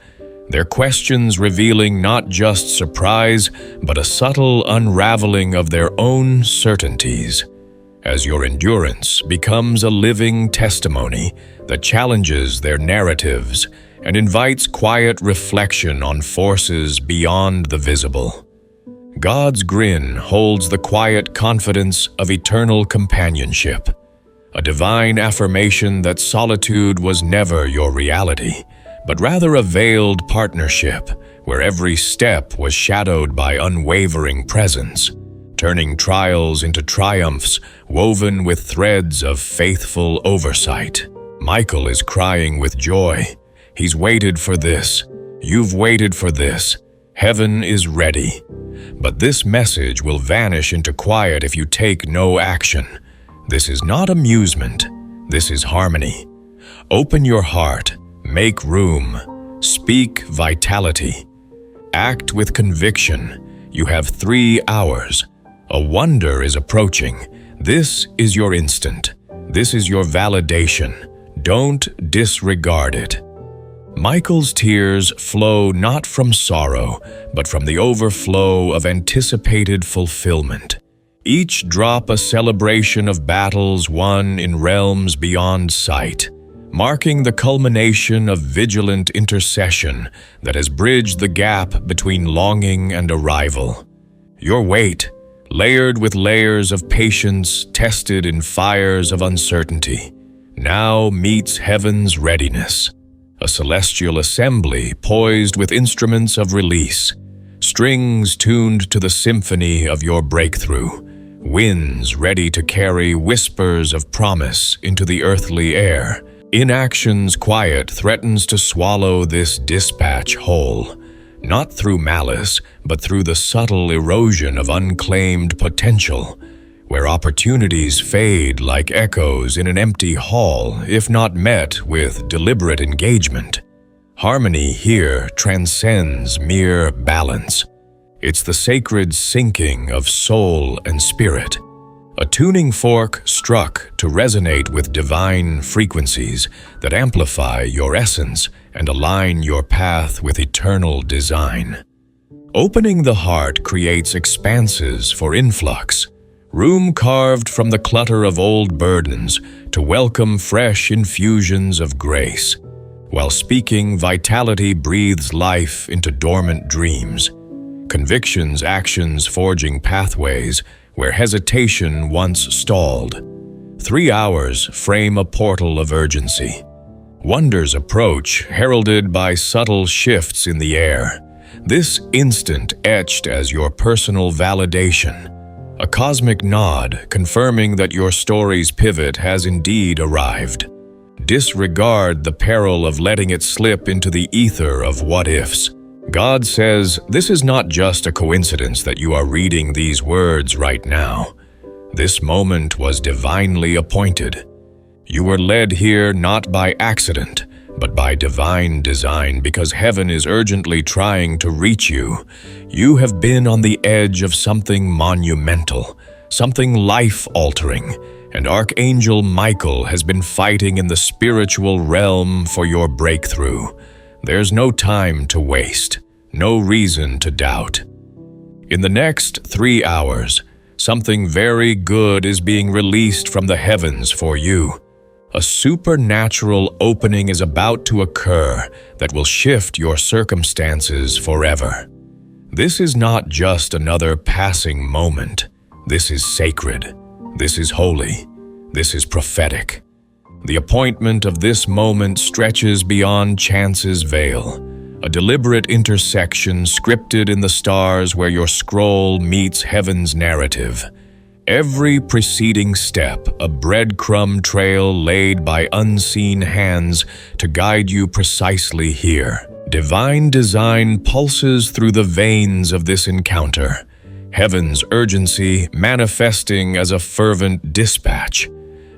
their questions revealing not just surprise, but a subtle unraveling of their own certainties, as your endurance becomes a living testimony that challenges their narratives and invites quiet reflection on forces beyond the visible. God's grin holds the quiet confidence of eternal companionship, a divine affirmation that solitude was never your reality, but rather a veiled partnership where every step was shadowed by unwavering presence, turning trials into triumphs woven with threads of faithful oversight. Michael is crying with joy. He's waited for this. You've waited for this. Heaven is ready. But this message will vanish into quiet if you take no action. This is not amusement. This is harmony. Open your heart. Make room. Speak vitality. Act with conviction. You have 3 hours. A wonder is approaching. This is your instant. This is your validation. Don't disregard it. Michael's tears flow not from sorrow, but from the overflow of anticipated fulfillment. Each drop a celebration of battles won in realms beyond sight, marking the culmination of vigilant intercession that has bridged the gap between longing and arrival. Your weight, layered with layers of patience tested in fires of uncertainty, now meets heaven's readiness. a celestial assembly poised with instruments of release, strings tuned to the symphony of your breakthrough, winds ready to carry whispers of promise into the earthly air. Inaction's quiet threatens to swallow this dispatch whole, not through malice, but through the subtle erosion of unclaimed potential, where opportunities fade like echoes in an empty hall if not met with deliberate engagement. Harmony here transcends mere balance. It's the sacred syncing of soul and spirit, a tuning fork struck to resonate with divine frequencies that amplify your essence and align your path with eternal design. Opening the heart creates expanses for influx, room carved from the clutter of old burdens to welcome fresh infusions of grace. While speaking, vitality breathes life into dormant dreams. Convictions, actions forging pathways where hesitation once stalled. 3 hours frame a portal of urgency. Wonders approach, heralded by subtle shifts in the air. This instant etched as your personal validation. A cosmic nod confirming that your story's pivot has indeed arrived. Disregard the peril of letting it slip into the ether of what-ifs. God says, this is not just a coincidence that you are reading these words right now. This moment was divinely appointed. You were led here not by accident, but by divine design, because heaven is urgently trying to reach you. You have been on the edge of something monumental, something life-altering, and Archangel Michael has been fighting in the spiritual realm for your breakthrough. There's no time to waste, no reason to doubt. In the next 3 hours, something very good is being released from the heavens for you. A supernatural opening is about to occur that will shift your circumstances forever. This is not just another passing moment. This is sacred. This is holy. This is prophetic. The appointment of this moment stretches beyond chance's veil, a deliberate intersection scripted in the stars where your scroll meets heaven's narrative. Every preceding step, a breadcrumb trail laid by unseen hands to guide you precisely here. Divine design pulses through the veins of this encounter, heaven's urgency manifesting as a fervent dispatch.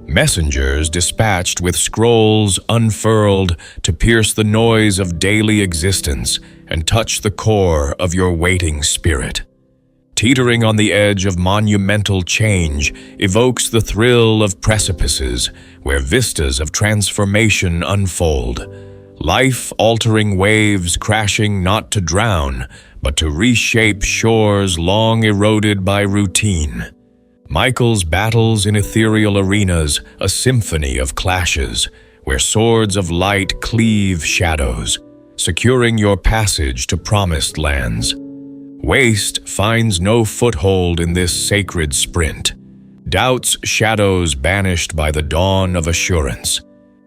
Messengers dispatched with scrolls unfurled to pierce the noise of daily existence and touch the core of your waiting spirit. Teetering on the edge of monumental change evokes the thrill of precipices where vistas of transformation unfold. Life-altering waves crashing not to drown, but to reshape shores long eroded by routine. Michael's battles in ethereal arenas, a symphony of clashes, where swords of light cleave shadows, securing your passage to promised lands. Waste finds no foothold in this sacred sprint. Doubt's shadows banished by the dawn of assurance,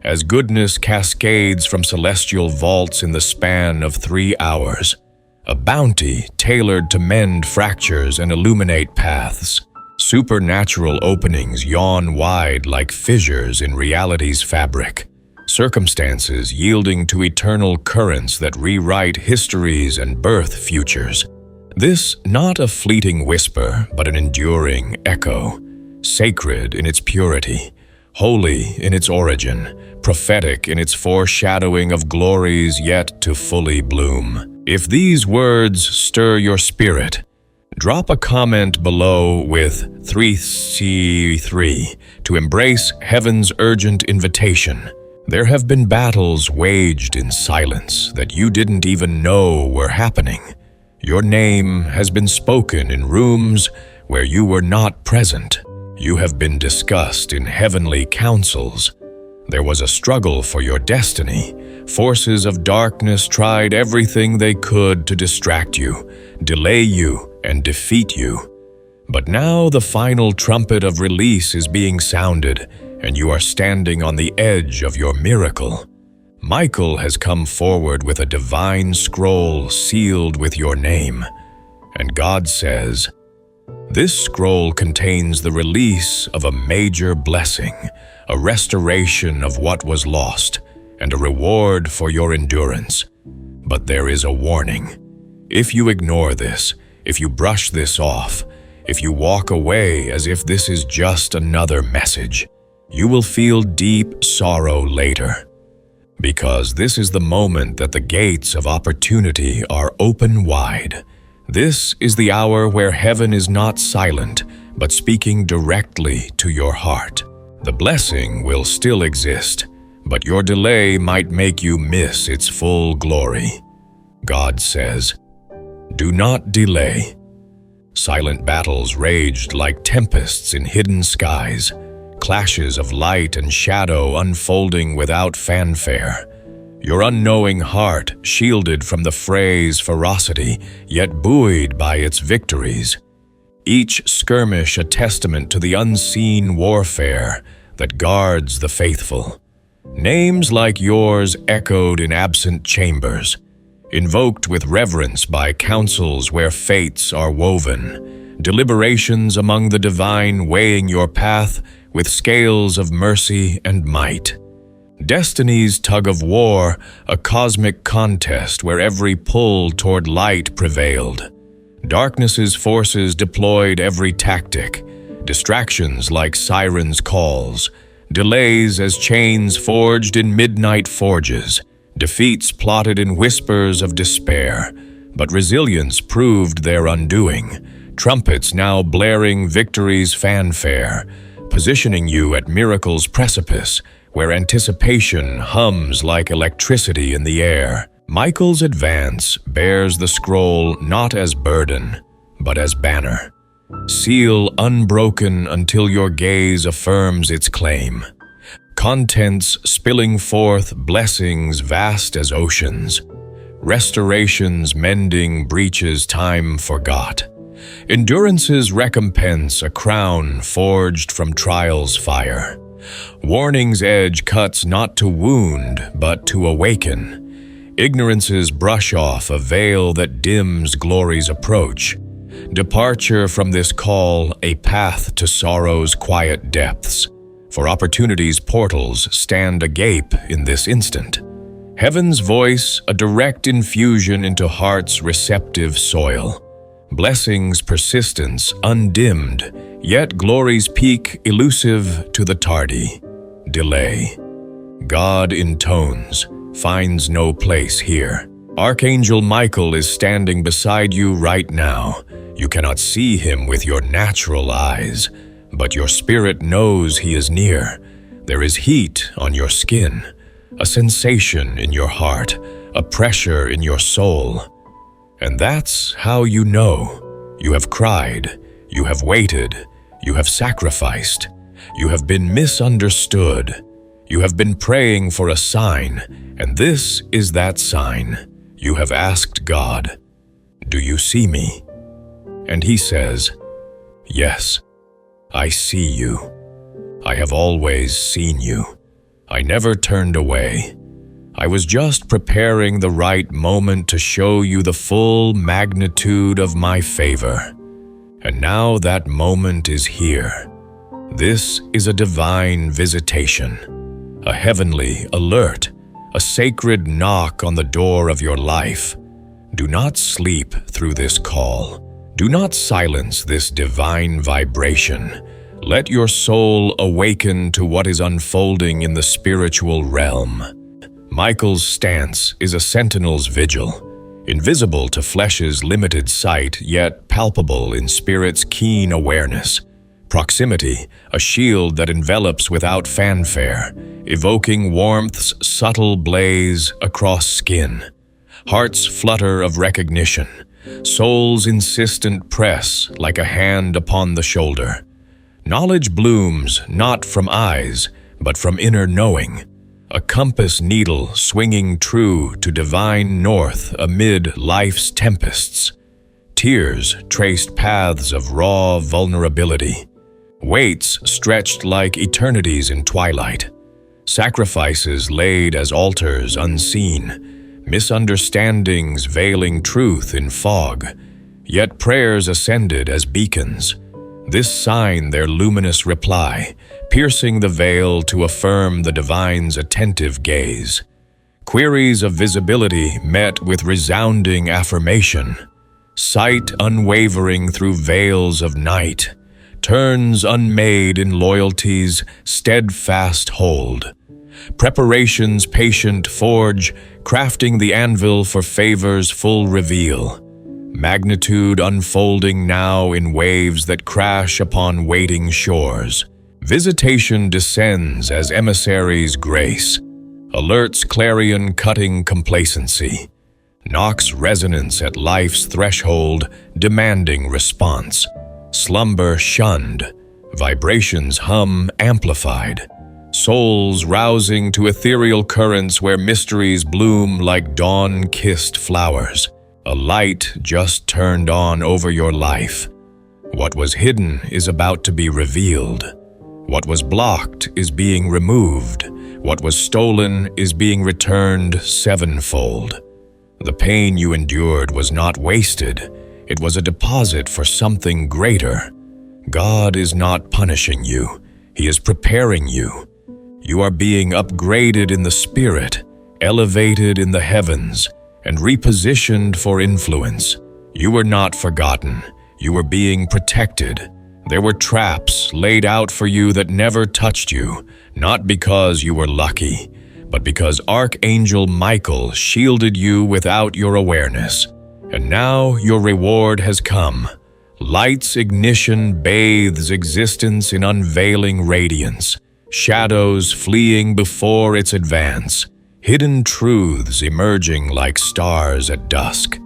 as goodness cascades from celestial vaults in the span of 3 hours. A bounty tailored to mend fractures and illuminate paths. Supernatural openings yawn wide like fissures in reality's fabric. Circumstances yielding to eternal currents that rewrite histories and birth futures. This not a fleeting whisper, but an enduring echo. Sacred in its purity, holy in its origin, prophetic in its foreshadowing of glories yet to fully bloom. If these words stir your spirit, drop a comment below with 3C3 to embrace heaven's urgent invitation. There have been battles waged in silence that you didn't even know were happening. Your name has been spoken in rooms where you were not present. You have been discussed in heavenly councils. There was a struggle for your destiny. Forces of darkness tried everything they could to distract you, delay you, and defeat you. But now the final trumpet of release is being sounded, and you are standing on the edge of your miracle. Michael has come forward with a divine scroll sealed with your name, and God says, "This scroll contains the release of a major blessing, a restoration of what was lost, and a reward for your endurance. But there is a warning. If you ignore this, if you brush this off, if you walk away as if this is just another message, you will feel deep sorrow later. Because this is the moment that the gates of opportunity are open wide. This is the hour where heaven is not silent, but speaking directly to your heart. The blessing will still exist, but your delay might make you miss its full glory. God says, "Do not delay." Silent battles raged like tempests in hidden skies, clashes of light and shadow unfolding without fanfare. Your unknowing heart shielded from the fray's ferocity, yet buoyed by its victories. Each skirmish a testament to the unseen warfare that guards the faithful. Names like yours echoed in absent chambers, invoked with reverence by councils where fates are woven, deliberations among the divine weighing your path with scales of mercy and might. Destiny's tug of war, a cosmic contest where every pull toward light prevailed. Darkness's forces deployed every tactic, distractions like sirens' calls, delays as chains forged in midnight forges, defeats plotted in whispers of despair, but resilience proved their undoing, trumpets now blaring victory's fanfare, positioning you at miracle's precipice, where anticipation hums like electricity in the air. Michael's advance bears the scroll not as burden, but as banner. Seal unbroken until your gaze affirms its claim. Contents spilling forth blessings vast as oceans. Restorations mending breaches time forgot. Endurance's recompense a crown forged from trial's fire. Warning's edge cuts not to wound, but to awaken. Ignorance's brush off a veil that dims glory's approach. Departure from this call a path to sorrow's quiet depths. For opportunity's portals stand agape in this instant. Heaven's voice a direct infusion into heart's receptive soil. Blessings' persistence undimmed, yet glory's peak elusive to the tardy. Delay. God intones, finds no place here. Archangel Michael is standing beside you right now. You cannot see him with your natural eyes, but your spirit knows he is near. There is heat on your skin, a sensation in your heart, a pressure in your soul. And that's how you know. You have cried, you have waited, you have sacrificed, you have been misunderstood, you have been praying for a sign, and this is that sign. You have asked God, "Do you see me?" And he says, "Yes, I see you. I have always seen you. I never turned away. I was just preparing the right moment to show you the full magnitude of my favor. And now that moment is here. This is a divine visitation, a heavenly alert, a sacred knock on the door of your life. Do not sleep through this call. Do not silence this divine vibration. Let your soul awaken to what is unfolding in the spiritual realm. Michael's stance is a sentinel's vigil, invisible to flesh's limited sight, yet palpable in spirit's keen awareness. Proximity, a shield that envelops without fanfare, evoking warmth's subtle blaze across skin. Heart's flutter of recognition, soul's insistent press like a hand upon the shoulder. Knowledge blooms not from eyes, but from inner knowing. A compass needle swinging true to divine north amid life's tempests. Tears traced paths of raw vulnerability. Weights stretched like eternities in twilight. sacrifices laid as altars unseen, misunderstandings veiling truth in fog, yet prayers ascended as beacons. This sign their luminous reply, piercing the veil to affirm the divine's attentive gaze. Queries of visibility met with resounding affirmation. Sight unwavering through veils of night, turns unmade in loyalty's steadfast hold. Preparations patient forge, crafting the anvil for favor's full reveal. Magnitude unfolding now in waves that crash upon waiting shores. Visitation descends as emissaries grace, alerts clarion cutting complacency, knocks resonance at life's threshold, demanding response. Slumber shunned, vibrations hum amplified, souls rousing to ethereal currents where mysteries bloom like dawn-kissed flowers. A light just turned on over your life. What was hidden is about to be revealed. What was blocked is being removed. What was stolen is being returned sevenfold. The pain you endured was not wasted. It was a deposit for something greater. God is not punishing you. He is preparing you. You are being upgraded in the spirit, elevated in the heavens, and repositioned for influence. You were not forgotten. You were being protected. There were traps laid out for you that never touched you, not because you were lucky, but because Archangel Michael shielded you without your awareness. And now your reward has come. Light's ignition bathes existence in unveiling radiance, shadows fleeing before its advance, hidden truths emerging like stars at dusk.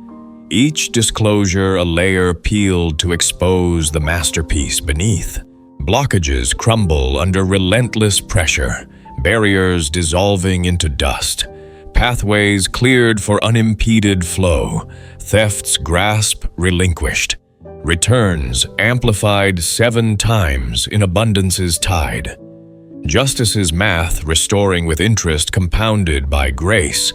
Each disclosure a layer peeled to expose the masterpiece beneath. Blockages crumble under relentless pressure, barriers dissolving into dust, pathways cleared for unimpeded flow, theft's grasp relinquished, returns amplified 7 times in abundance's tide. Justice's math restoring with interest compounded by grace.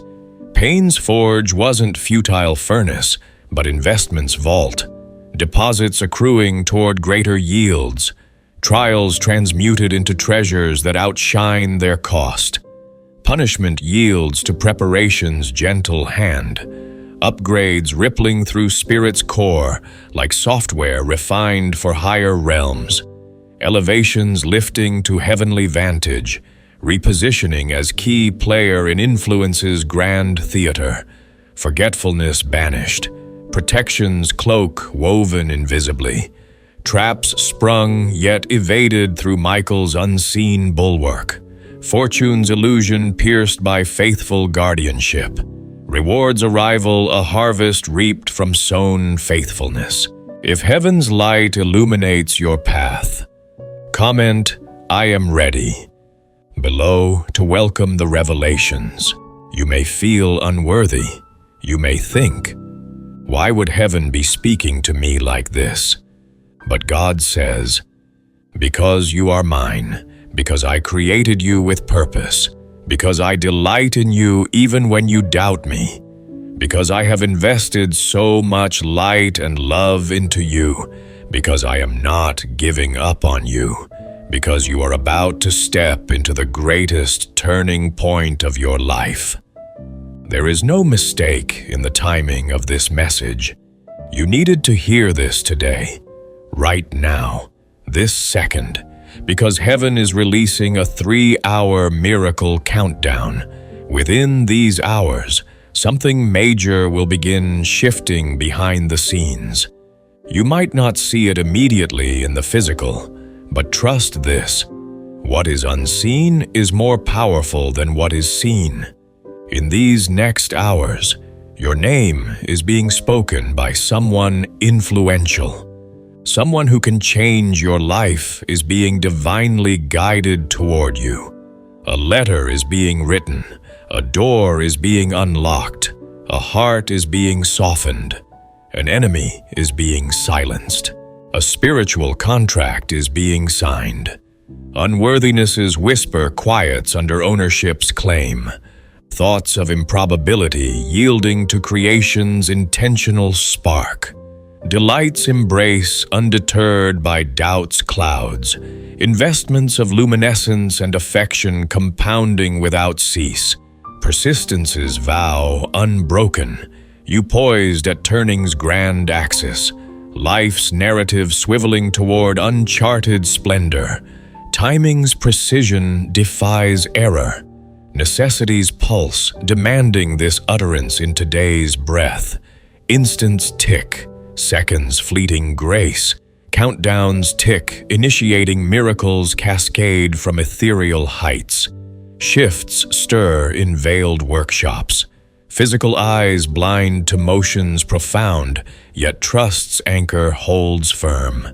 Pain's forge wasn't futile furnace, but investment's vault. Deposits accruing toward greater yields. Trials transmuted into treasures that outshine their cost. Punishment yields to preparation's gentle hand. Upgrades rippling through spirit's core like software refined for higher realms. Elevations lifting to heavenly vantage, repositioning as key player in influence's grand theater. Forgetfulness banished, protection's cloak woven invisibly. Traps sprung yet evaded through Michael's unseen bulwark. Fortune's illusion pierced by faithful guardianship. Reward's arrival a harvest reaped from sown faithfulness. If heaven's light illuminates your path, comment, "I am ready," below to welcome the revelations. You may feel unworthy. You may think, "Why would heaven be speaking to me like this?" But God says, "Because you are mine, because I created you with purpose, because I delight in you even when you doubt me, because I have invested so much light and love into you, because I am not giving up on you, because you are about to step into the greatest turning point of your life." There is no mistake in the timing of this message. You needed to hear this today, right now, this second, because heaven is releasing a 3-hour miracle countdown. Within these hours, something major will begin shifting behind the scenes. You might not see it immediately in the physical, but trust this: what is unseen is more powerful than what is seen. In these next hours, your name is being spoken by someone influential. Someone who can change your life is being divinely guided toward you. A letter is being written, a door is being unlocked, a heart is being softened, an enemy is being silenced, a spiritual contract is being signed. Unworthiness's whisper quiets under ownership's claim. Thoughts of improbability yielding to creation's intentional spark. Delight's embrace undeterred by doubt's clouds. Investments of luminescence and affection compounding without cease. Persistence's vow unbroken. You poised at turning's grand axis. Life's narrative swiveling toward uncharted splendor. Timing's precision defies error. Necessity's pulse demanding this utterance in today's breath. Instants tick, seconds fleeting grace. Countdowns tick, initiating miracles cascade from ethereal heights. Shifts stir in veiled workshops. Physical eyes blind to motions profound, yet trust's anchor holds firm.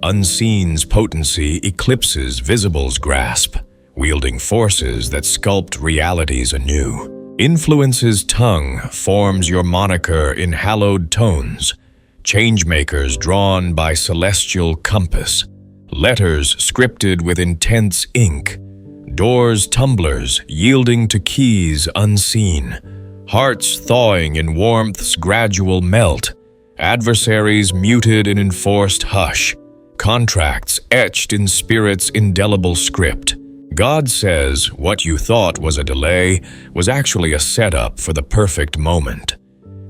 Unseen's potency eclipses visible's grasp, wielding forces that sculpt realities anew. Influence's tongue forms your moniker in hallowed tones, changemakers drawn by celestial compass, letters scripted with intense ink, doors tumblers yielding to keys unseen, hearts thawing in warmth's gradual melt, adversaries muted in enforced hush, contracts etched in spirit's indelible script. God says what you thought was a delay was actually a setup for the perfect moment.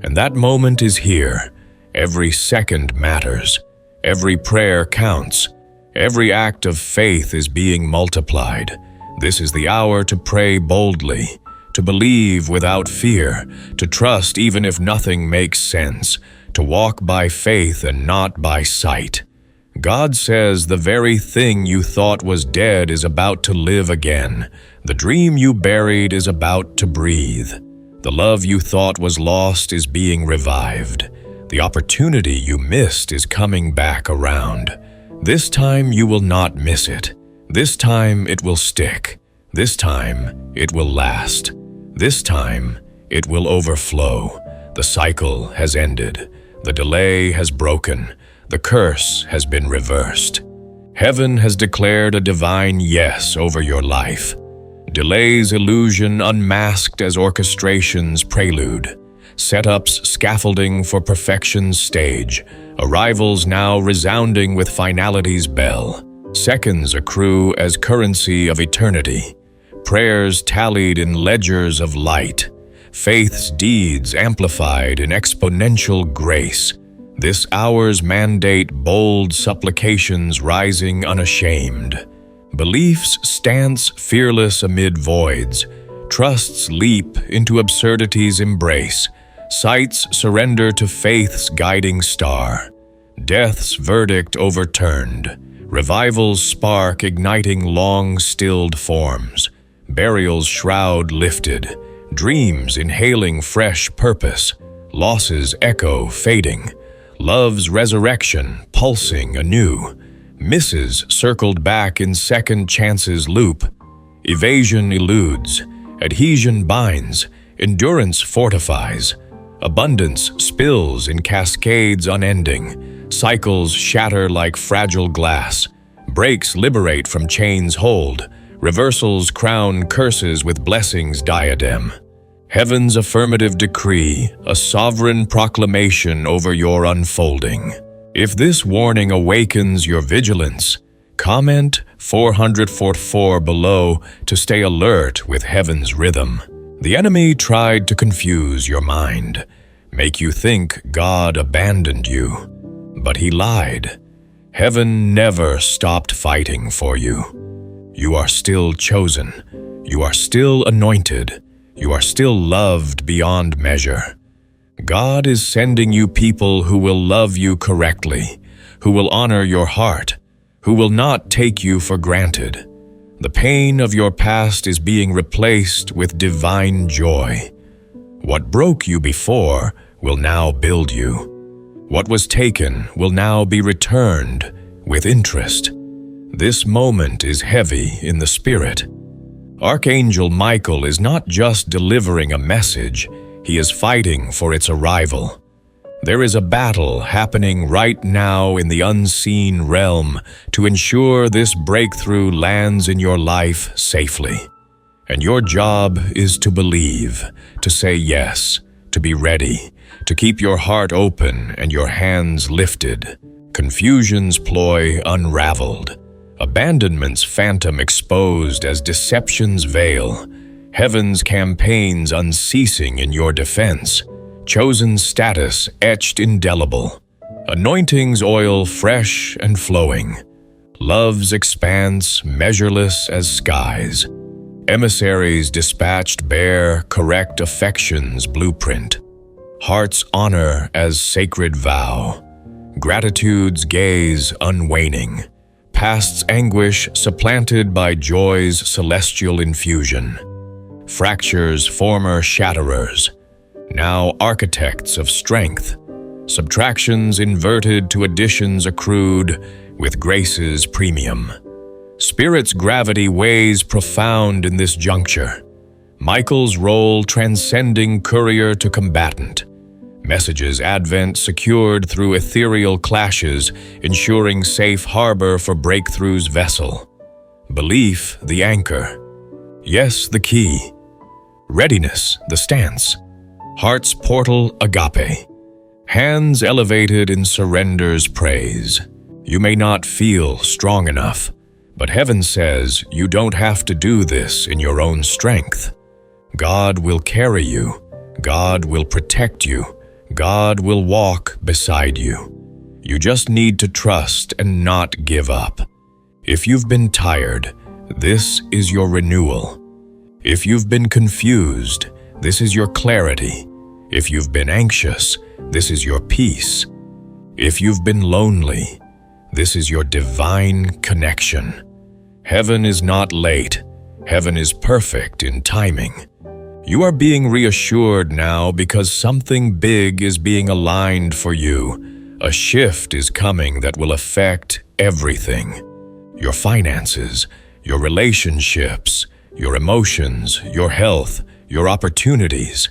And that moment is here. Every second matters. Every prayer counts. Every act of faith is being multiplied. This is the hour to pray boldly, to believe without fear, to trust even if nothing makes sense, to walk by faith and not by sight. God says the very thing you thought was dead is about to live again. The dream you buried is about to breathe. The love you thought was lost is being revived. The opportunity you missed is coming back around. This time you will not miss it. This time it will stick. This time it will last. This time it will overflow. The cycle has ended. The delay has broken. The curse has been reversed. Heaven has declared a divine yes over your life. Delay's illusion unmasked as orchestration's prelude. Setups scaffolding for perfection's stage. Arrivals now resounding with finality's bell. Seconds accrue as currency of eternity. Prayers tallied in ledgers of light. Faith's deeds amplified in exponential grace. This hour's mandate bold supplications rising unashamed. Belief's stance fearless amid voids. Trust's leap into absurdity's embrace. Sight's surrender to faith's guiding star. Death's verdict overturned. Revival's spark igniting long-stilled forms. Burial's shroud lifted. Dreams inhaling fresh purpose. Loss's echo fading. Love's resurrection pulsing anew. Misses circled back in second chance's loop. Evasion eludes. Adhesion binds. Endurance fortifies. Abundance spills in cascades unending. Cycles shatter like fragile glass. Breaks liberate from chains hold. Reversals crown curses with blessings diadem. Heaven's affirmative decree, a sovereign proclamation over your unfolding. If this warning awakens your vigilance, comment 444 below to stay alert with heaven's rhythm. The enemy tried to confuse your mind, make you think God abandoned you. But he lied. Heaven never stopped fighting for you. You are still chosen. You are still anointed. You are still loved beyond measure. God is sending you people who will love you correctly, who will honor your heart, who will not take you for granted. The pain of your past is being replaced with divine joy. What broke you before will now build you. What was taken will now be returned with interest. This moment is heavy in the spirit. Archangel Michael is not just delivering a message, he is fighting for its arrival. There is a battle happening right now in the unseen realm to ensure this breakthrough lands in your life safely. And your job is to believe, to say yes, to be ready, to keep your heart open and your hands lifted. Confusion's ploy unraveled, abandonment's phantom exposed as deception's veil, heaven's campaigns unceasing in your defense, chosen status etched indelible, anointing's oil fresh and flowing, love's expanse measureless as skies, emissaries dispatched bear correct affection's blueprint, heart's honor as sacred vow, gratitude's gaze unwaning, past's anguish supplanted by joy's celestial infusion, fractures former shatterers, now architects of strength, subtractions inverted to additions accrued with grace's premium. Spirit's gravity weighs profound in this juncture, Michael's role transcending courier to combatant, messages advent secured through ethereal clashes, ensuring safe harbor for breakthrough's vessel. Belief, the anchor. Yes, the key. Readiness, the stance. Heart's portal, agape. Hands elevated in surrender's praise. You may not feel strong enough, but heaven says you don't have to do this in your own strength. God will carry you. God will protect you. God will walk beside you. You just need to trust and not give up. If you've been tired, this is your renewal. If you've been confused, this is your clarity. If you've been anxious, this is your peace. If you've been lonely, this is your divine connection. Heaven is not late. Heaven is perfect in timing. You are being reassured now because something big is being aligned for you. A shift is coming that will affect everything. Your finances, your relationships, your emotions, your health, your opportunities.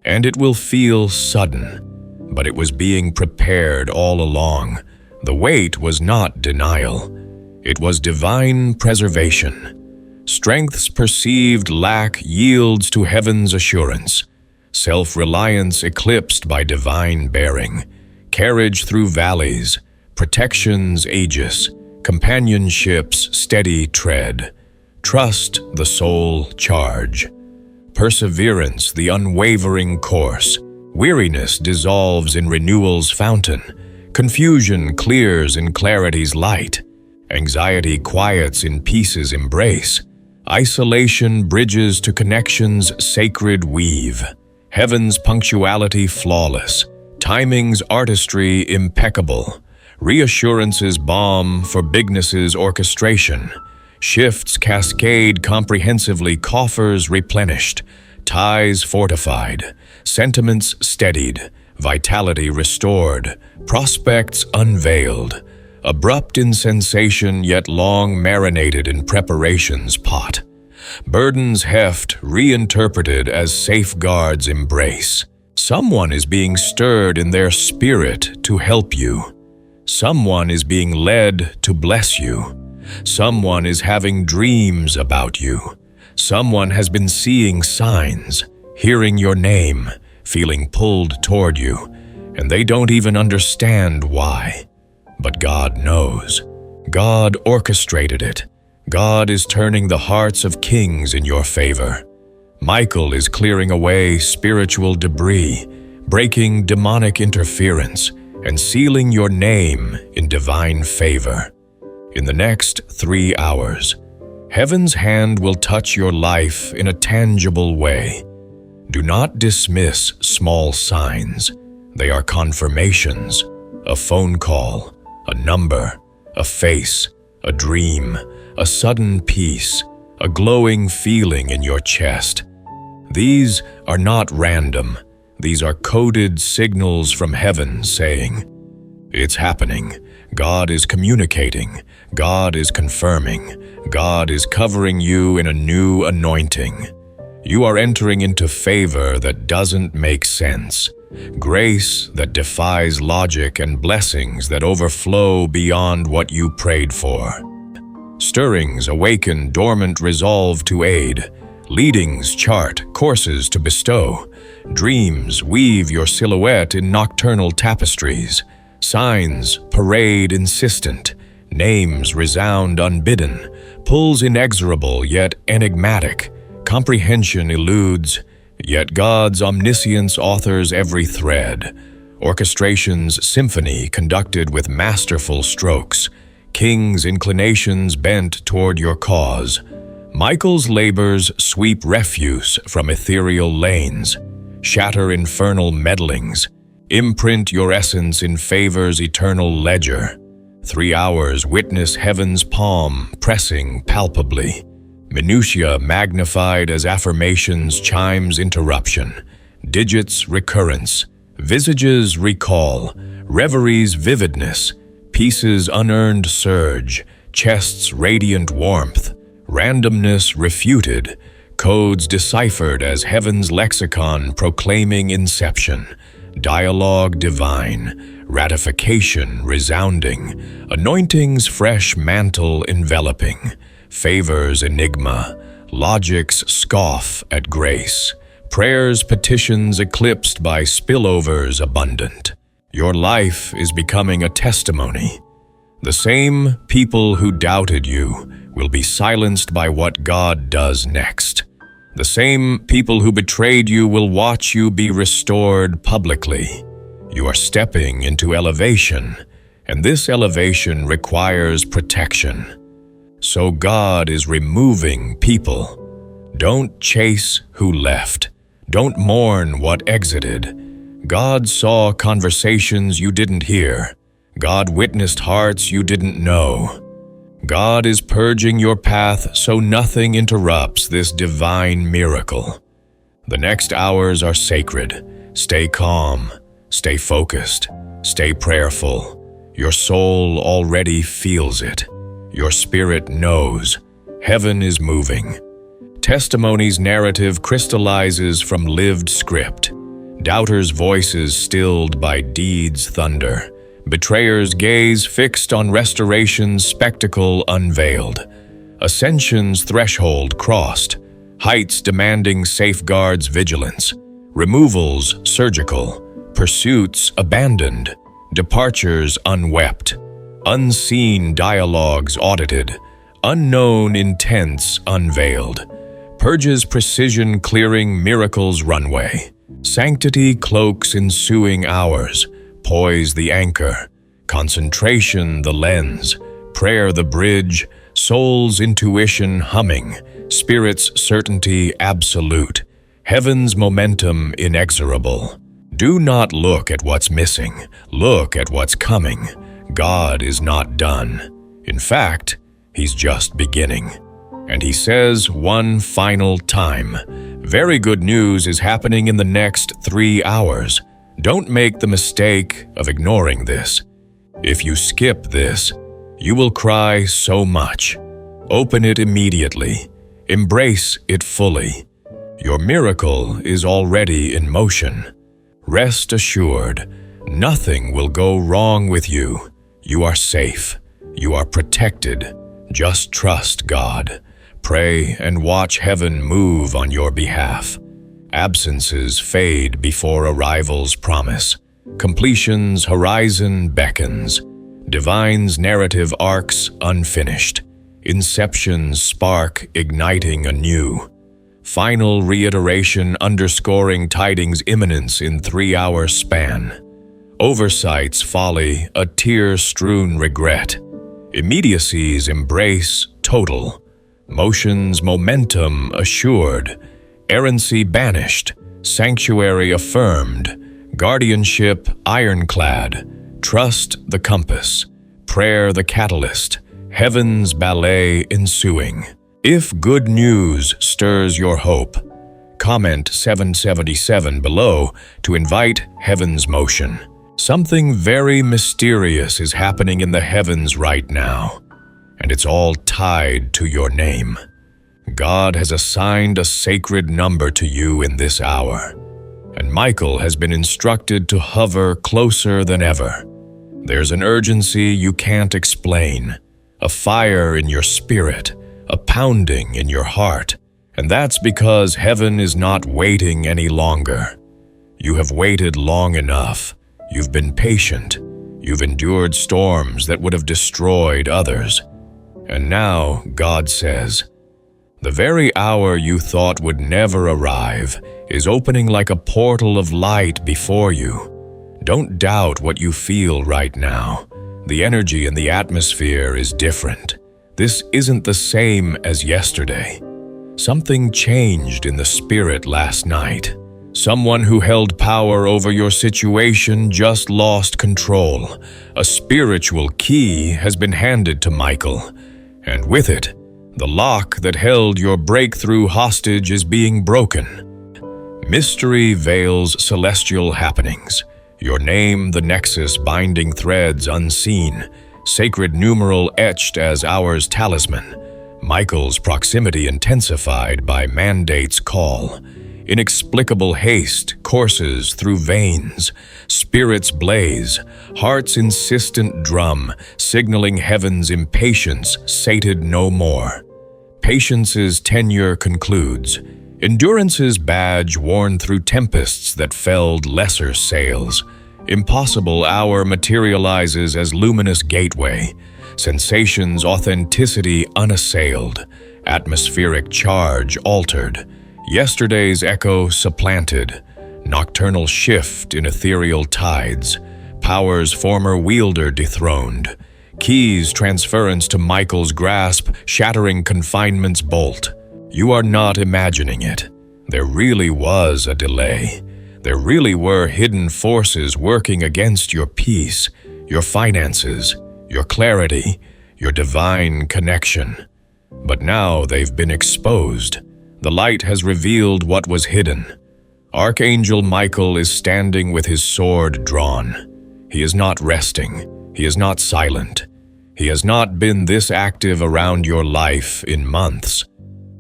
And it will feel sudden, but it was being prepared all along. The wait was not denial. It was divine preservation. Strength's perceived lack yields to heaven's assurance. Self-reliance eclipsed by divine bearing. Carriage through valleys. Protection's aegis. Companionship's steady tread. Trust the soul charge. Perseverance the unwavering course. Weariness dissolves in renewal's fountain. Confusion clears in clarity's light. Anxiety quiets in peace's embrace. Isolation bridges to connection's sacred weave. Heaven's punctuality flawless. Timing's artistry impeccable. Reassurance's balm for bigness's orchestration. Shifts cascade comprehensively, coffers replenished. Ties fortified. Sentiments steadied. Vitality restored. Prospects unveiled. Abrupt in sensation, yet long marinated in preparation's pot. Burdens heft reinterpreted as safeguards embrace. Someone is being stirred in their spirit to help you. Someone is being led to bless you. Someone is having dreams about you. Someone has been seeing signs, hearing your name, feeling pulled toward you, and they don't even understand why. But God knows. God orchestrated it. God is turning the hearts of kings in your favor. Michael is clearing away spiritual debris, breaking demonic interference, and sealing your name in divine favor. In the next 3 hours, heaven's hand will touch your life in a tangible way. Do not dismiss small signs. They are confirmations. A phone call, a number, a face, a dream, a sudden peace, a glowing feeling in your chest. These are not random. These are coded signals from heaven saying, "It's happening. God is communicating. God is confirming. God is covering you in a new anointing. You are entering into favor that doesn't make sense. grace that defies logic and blessings that overflow beyond what you prayed for. Stirrings awaken dormant resolve to aid, leadings chart courses to bestow, dreams weave your silhouette in nocturnal tapestries, signs parade insistent, names resound unbidden, pulls inexorable yet enigmatic, comprehension eludes, yet God's omniscience authors every thread. Orchestration's symphony conducted with masterful strokes, king's inclinations bent toward your cause. Michael's labors sweep refuse from ethereal lanes, shatter infernal meddlings, imprint your essence in favor's eternal ledger. 3 hours witness heaven's palm pressing palpably, minutiae magnified as affirmations chimes interruption, digits recurrence, visages recall, reverie's vividness, pieces unearned surge, chests radiant warmth, randomness refuted, codes deciphered as heaven's lexicon proclaiming inception, dialogue divine, ratification resounding, anointing's fresh mantle enveloping, favors enigma, logic's scoff at grace, prayers petitions eclipsed by spillovers abundant. Your life is becoming a testimony. The same people who doubted you will be silenced by what God does next. The same people who betrayed you will watch you be restored publicly. You are stepping into elevation, and this elevation requires protection. So God is removing people. Don't chase who left. Don't mourn what exited. God saw conversations you didn't hear. God witnessed hearts you didn't know. God is purging your path so nothing interrupts this divine miracle. The next hours are sacred. Stay calm, stay focused, stay prayerful. Your soul already feels it. Your spirit knows. Heaven is moving. Testimony's narrative crystallizes from lived script. Doubters' voices stilled by deeds' thunder. Betrayers' gaze fixed on restoration's spectacle unveiled. Ascension's threshold crossed. Heights demanding safeguards vigilance. Removals surgical. Pursuits abandoned. Departures unwept. Unseen dialogues audited. Unknown intents unveiled. Purges precision clearing miracles runway. Sanctity cloaks ensuing hours. Poise the anchor. Concentration the lens. Prayer the bridge. Soul's intuition humming. Spirit's certainty absolute. Heaven's momentum inexorable. Do not look at what's missing. Look at what's coming. God is not done. In fact, He's just beginning. And He says one final time, very good news is happening in the next 3 hours. Don't make the mistake of ignoring this. If you skip this, you will cry so much. Open it immediately. Embrace it fully. Your miracle is already in motion. Rest assured, nothing will go wrong with you. You are safe. You are protected. Just trust God. Pray and watch heaven move on your behalf. Absences fade before arrival's promise. Completion's horizon beckons. Divine's narrative arcs unfinished. Inception's spark igniting anew. Final reiteration underscoring tidings' imminence in 3-hour span. Oversight's folly, a tear-strewn regret. Immediacy's embrace total. Motion's momentum assured. Errancy banished. Sanctuary affirmed. Guardianship ironclad. Trust the compass. Prayer the catalyst. Heaven's ballet ensuing. If good news stirs your hope, comment 777 below to invite heaven's motion. Something very mysterious is happening in the heavens right now, and it's all tied to your name. God has assigned a sacred number to you in this hour. and Michael has been instructed to hover closer than ever. There's an urgency you can't explain, a fire in your spirit, a pounding in your heart, and that's because heaven is not waiting any longer. You have waited long enough. You've been patient. You've endured storms that would have destroyed others. And now, God says, the very hour you thought would never arrive is opening like a portal of light before you. Don't doubt what you feel right now. The energy in the atmosphere is different. This isn't the same as yesterday. Something changed in the spirit last night. Someone who held power over your situation just lost control. A spiritual key has been handed to Michael, and with it, the lock that held your breakthrough hostage is being broken. Mystery veils celestial happenings. Your name, the nexus binding threads unseen, sacred numeral etched as ours talisman. Michael's proximity intensified by mandate's call. Inexplicable haste courses through veins. Spirits blaze, heart's insistent drum, signaling heaven's impatience, sated no more. Patience's tenure concludes. Endurance's badge worn through tempests that felled lesser sails. Impossible hour materializes as luminous gateway. Sensation's authenticity unassailed. Atmospheric charge altered. Yesterday's echo supplanted. Nocturnal shift in ethereal tides. Power's former wielder dethroned. Keys transference to Michael's grasp, shattering confinement's bolt. You are not imagining it. There really was a delay. There really were hidden forces working against your peace, your finances, your clarity, your divine connection. But now they've been exposed. The light has revealed what was hidden. Archangel Michael is standing with his sword drawn. He is not resting. He is not silent. He has not been this active around your life in months.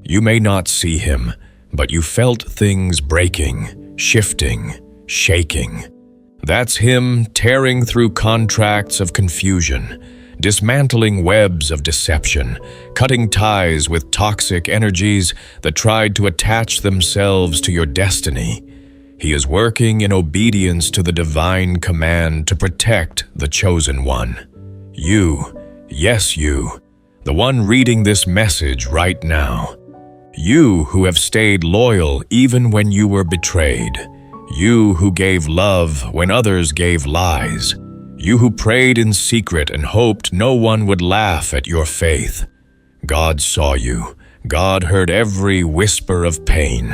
You may not see him, but you felt things breaking, shifting, shaking. That's him tearing through contracts of confusion, dismantling webs of deception, cutting ties with toxic energies that tried to attach themselves to your destiny. He is working in obedience to the divine command to protect the chosen one. You, yes you, the one reading this message right now. You who have stayed loyal even when you were betrayed. You who gave love when others gave lies. You who prayed in secret and hoped no one would laugh at your faith. God saw you. God heard every whisper of pain.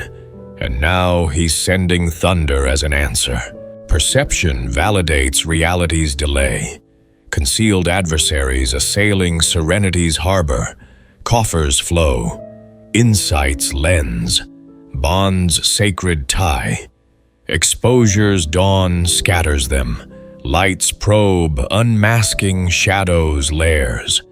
And now he's sending thunder as an answer. Perception validates reality's delay. Concealed adversaries assailing serenity's harbor. Coffers flow. Insights lens. Bonds sacred tie. Exposure's dawn scatters them. Lights probe, unmasking shadows' lairs.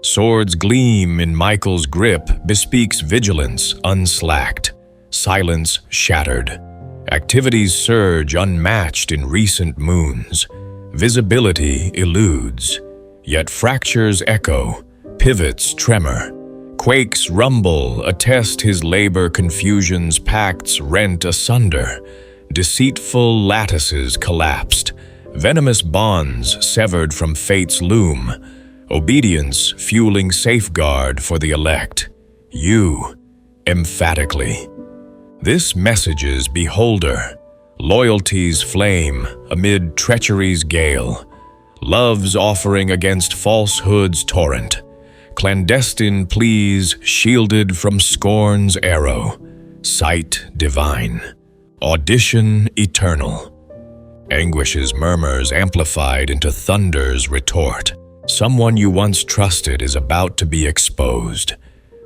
Swords gleam in Michael's grip, bespeaks vigilance unslacked. Silence shattered. Activities surge unmatched in recent moons. Visibility eludes. Yet fractures echo, pivots tremor. Quakes rumble, attest his labor confusion's pacts rent asunder. Deceitful lattices collapsed. Venomous bonds severed from fate's loom. Obedience fueling safeguard for the elect. You, emphatically. This message's beholder. Loyalty's flame amid treachery's gale. Love's offering against falsehood's torrent. Clandestine pleas shielded from scorn's arrow. Sight divine. Audition eternal. Anguish's murmurs amplified into thunder's retort. Someone you once trusted is about to be exposed.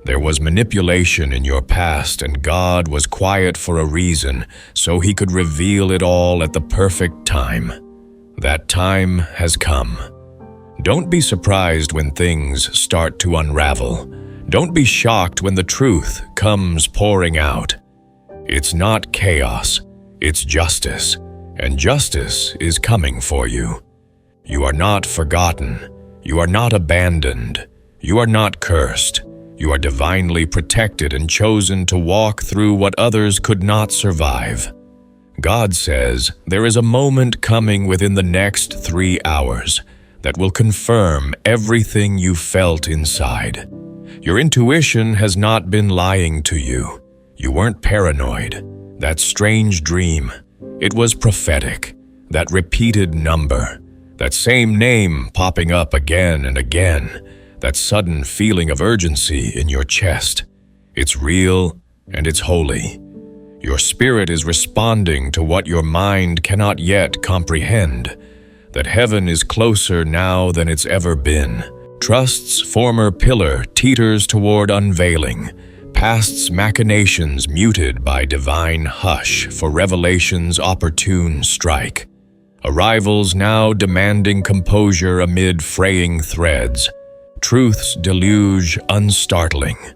There was manipulation in your past, and God was quiet for a reason, so he could reveal it all at the perfect time. That time has come. Don't be surprised when things start to unravel. Don't be shocked when the truth comes pouring out. It's not chaos. It's justice, and justice is coming for you. You are not forgotten. You are not abandoned. You are not cursed. You are divinely protected and chosen to walk through what others could not survive. God says there is a moment coming within the next 3 hours that will confirm everything you felt inside. Your intuition has not been lying to you. You weren't paranoid. That strange dream, it was prophetic. That repeated number, that same name popping up again and again, that sudden feeling of urgency in your chest. It's real and it's holy. Your spirit is responding to what your mind cannot yet comprehend, that heaven is closer now than it's ever been. Trust's former pillar teeters toward unveiling, past's machinations muted by divine hush for revelation's opportune strike. Arrivals now demanding composure amid fraying threads, truth's deluge unstartling.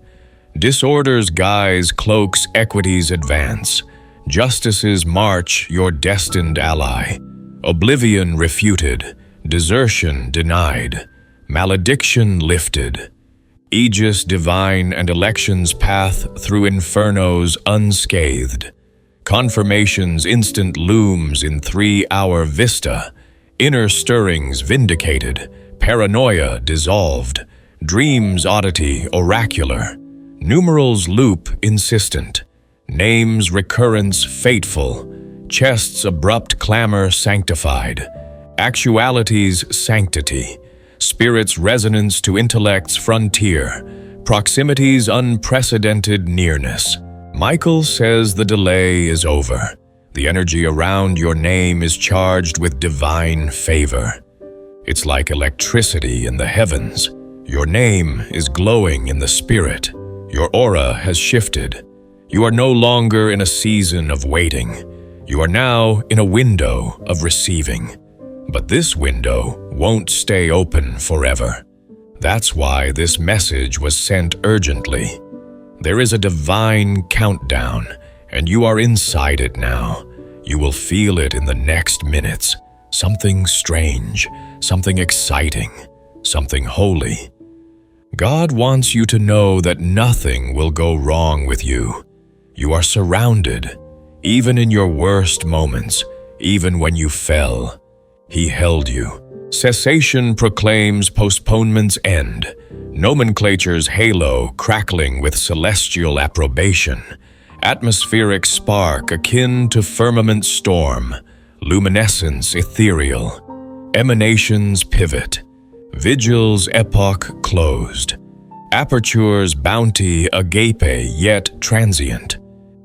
Disorder's guise cloaks equity's advance. Justice's march your destined ally. Oblivion refuted, desertion denied, malediction lifted. Aegis divine and election's path through infernos unscathed. Confirmation's instant looms in 3-hour vista. Inner stirrings vindicated, paranoia dissolved. Dreams oddity oracular. Numerals loop insistent, names recurrence fateful, chest's abrupt clamor sanctified, actuality's sanctity, spirit's resonance to intellect's frontier, proximity's unprecedented nearness. Michael says the delay is over. The energy around your name is charged with divine favor. It's like electricity in the heavens. Your name is glowing in the spirit. Your aura has shifted. You are no longer in a season of waiting. You are now in a window of receiving. But this window won't stay open forever. That's why this message was sent urgently. There is a divine countdown, and you are inside it now. You will feel it in the next minutes. Something strange, something exciting, something holy. God wants you to know that nothing will go wrong with you. You are surrounded, even in your worst moments, even when you fell. He held you. Cessation proclaims postponement's end. Nomenclature's halo crackling with celestial approbation. Atmospheric spark akin to firmament storm. Luminescence ethereal. Emanations pivot. Vigil's epoch closed. Aperture's bounty agape yet transient.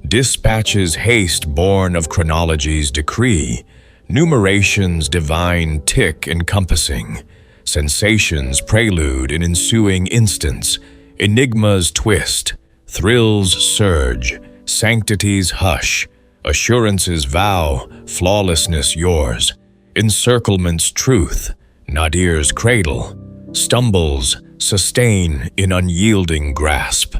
Dispatch's haste born of chronology's decree. Numeration's divine tick encompassing. Sensation's prelude in ensuing instants. Enigma's twist. Thrill's surge. Sanctity's hush. Assurance's vow. Flawlessness yours. Encirclement's truth. Nadir's cradle. Stumbles sustain in unyielding grasp.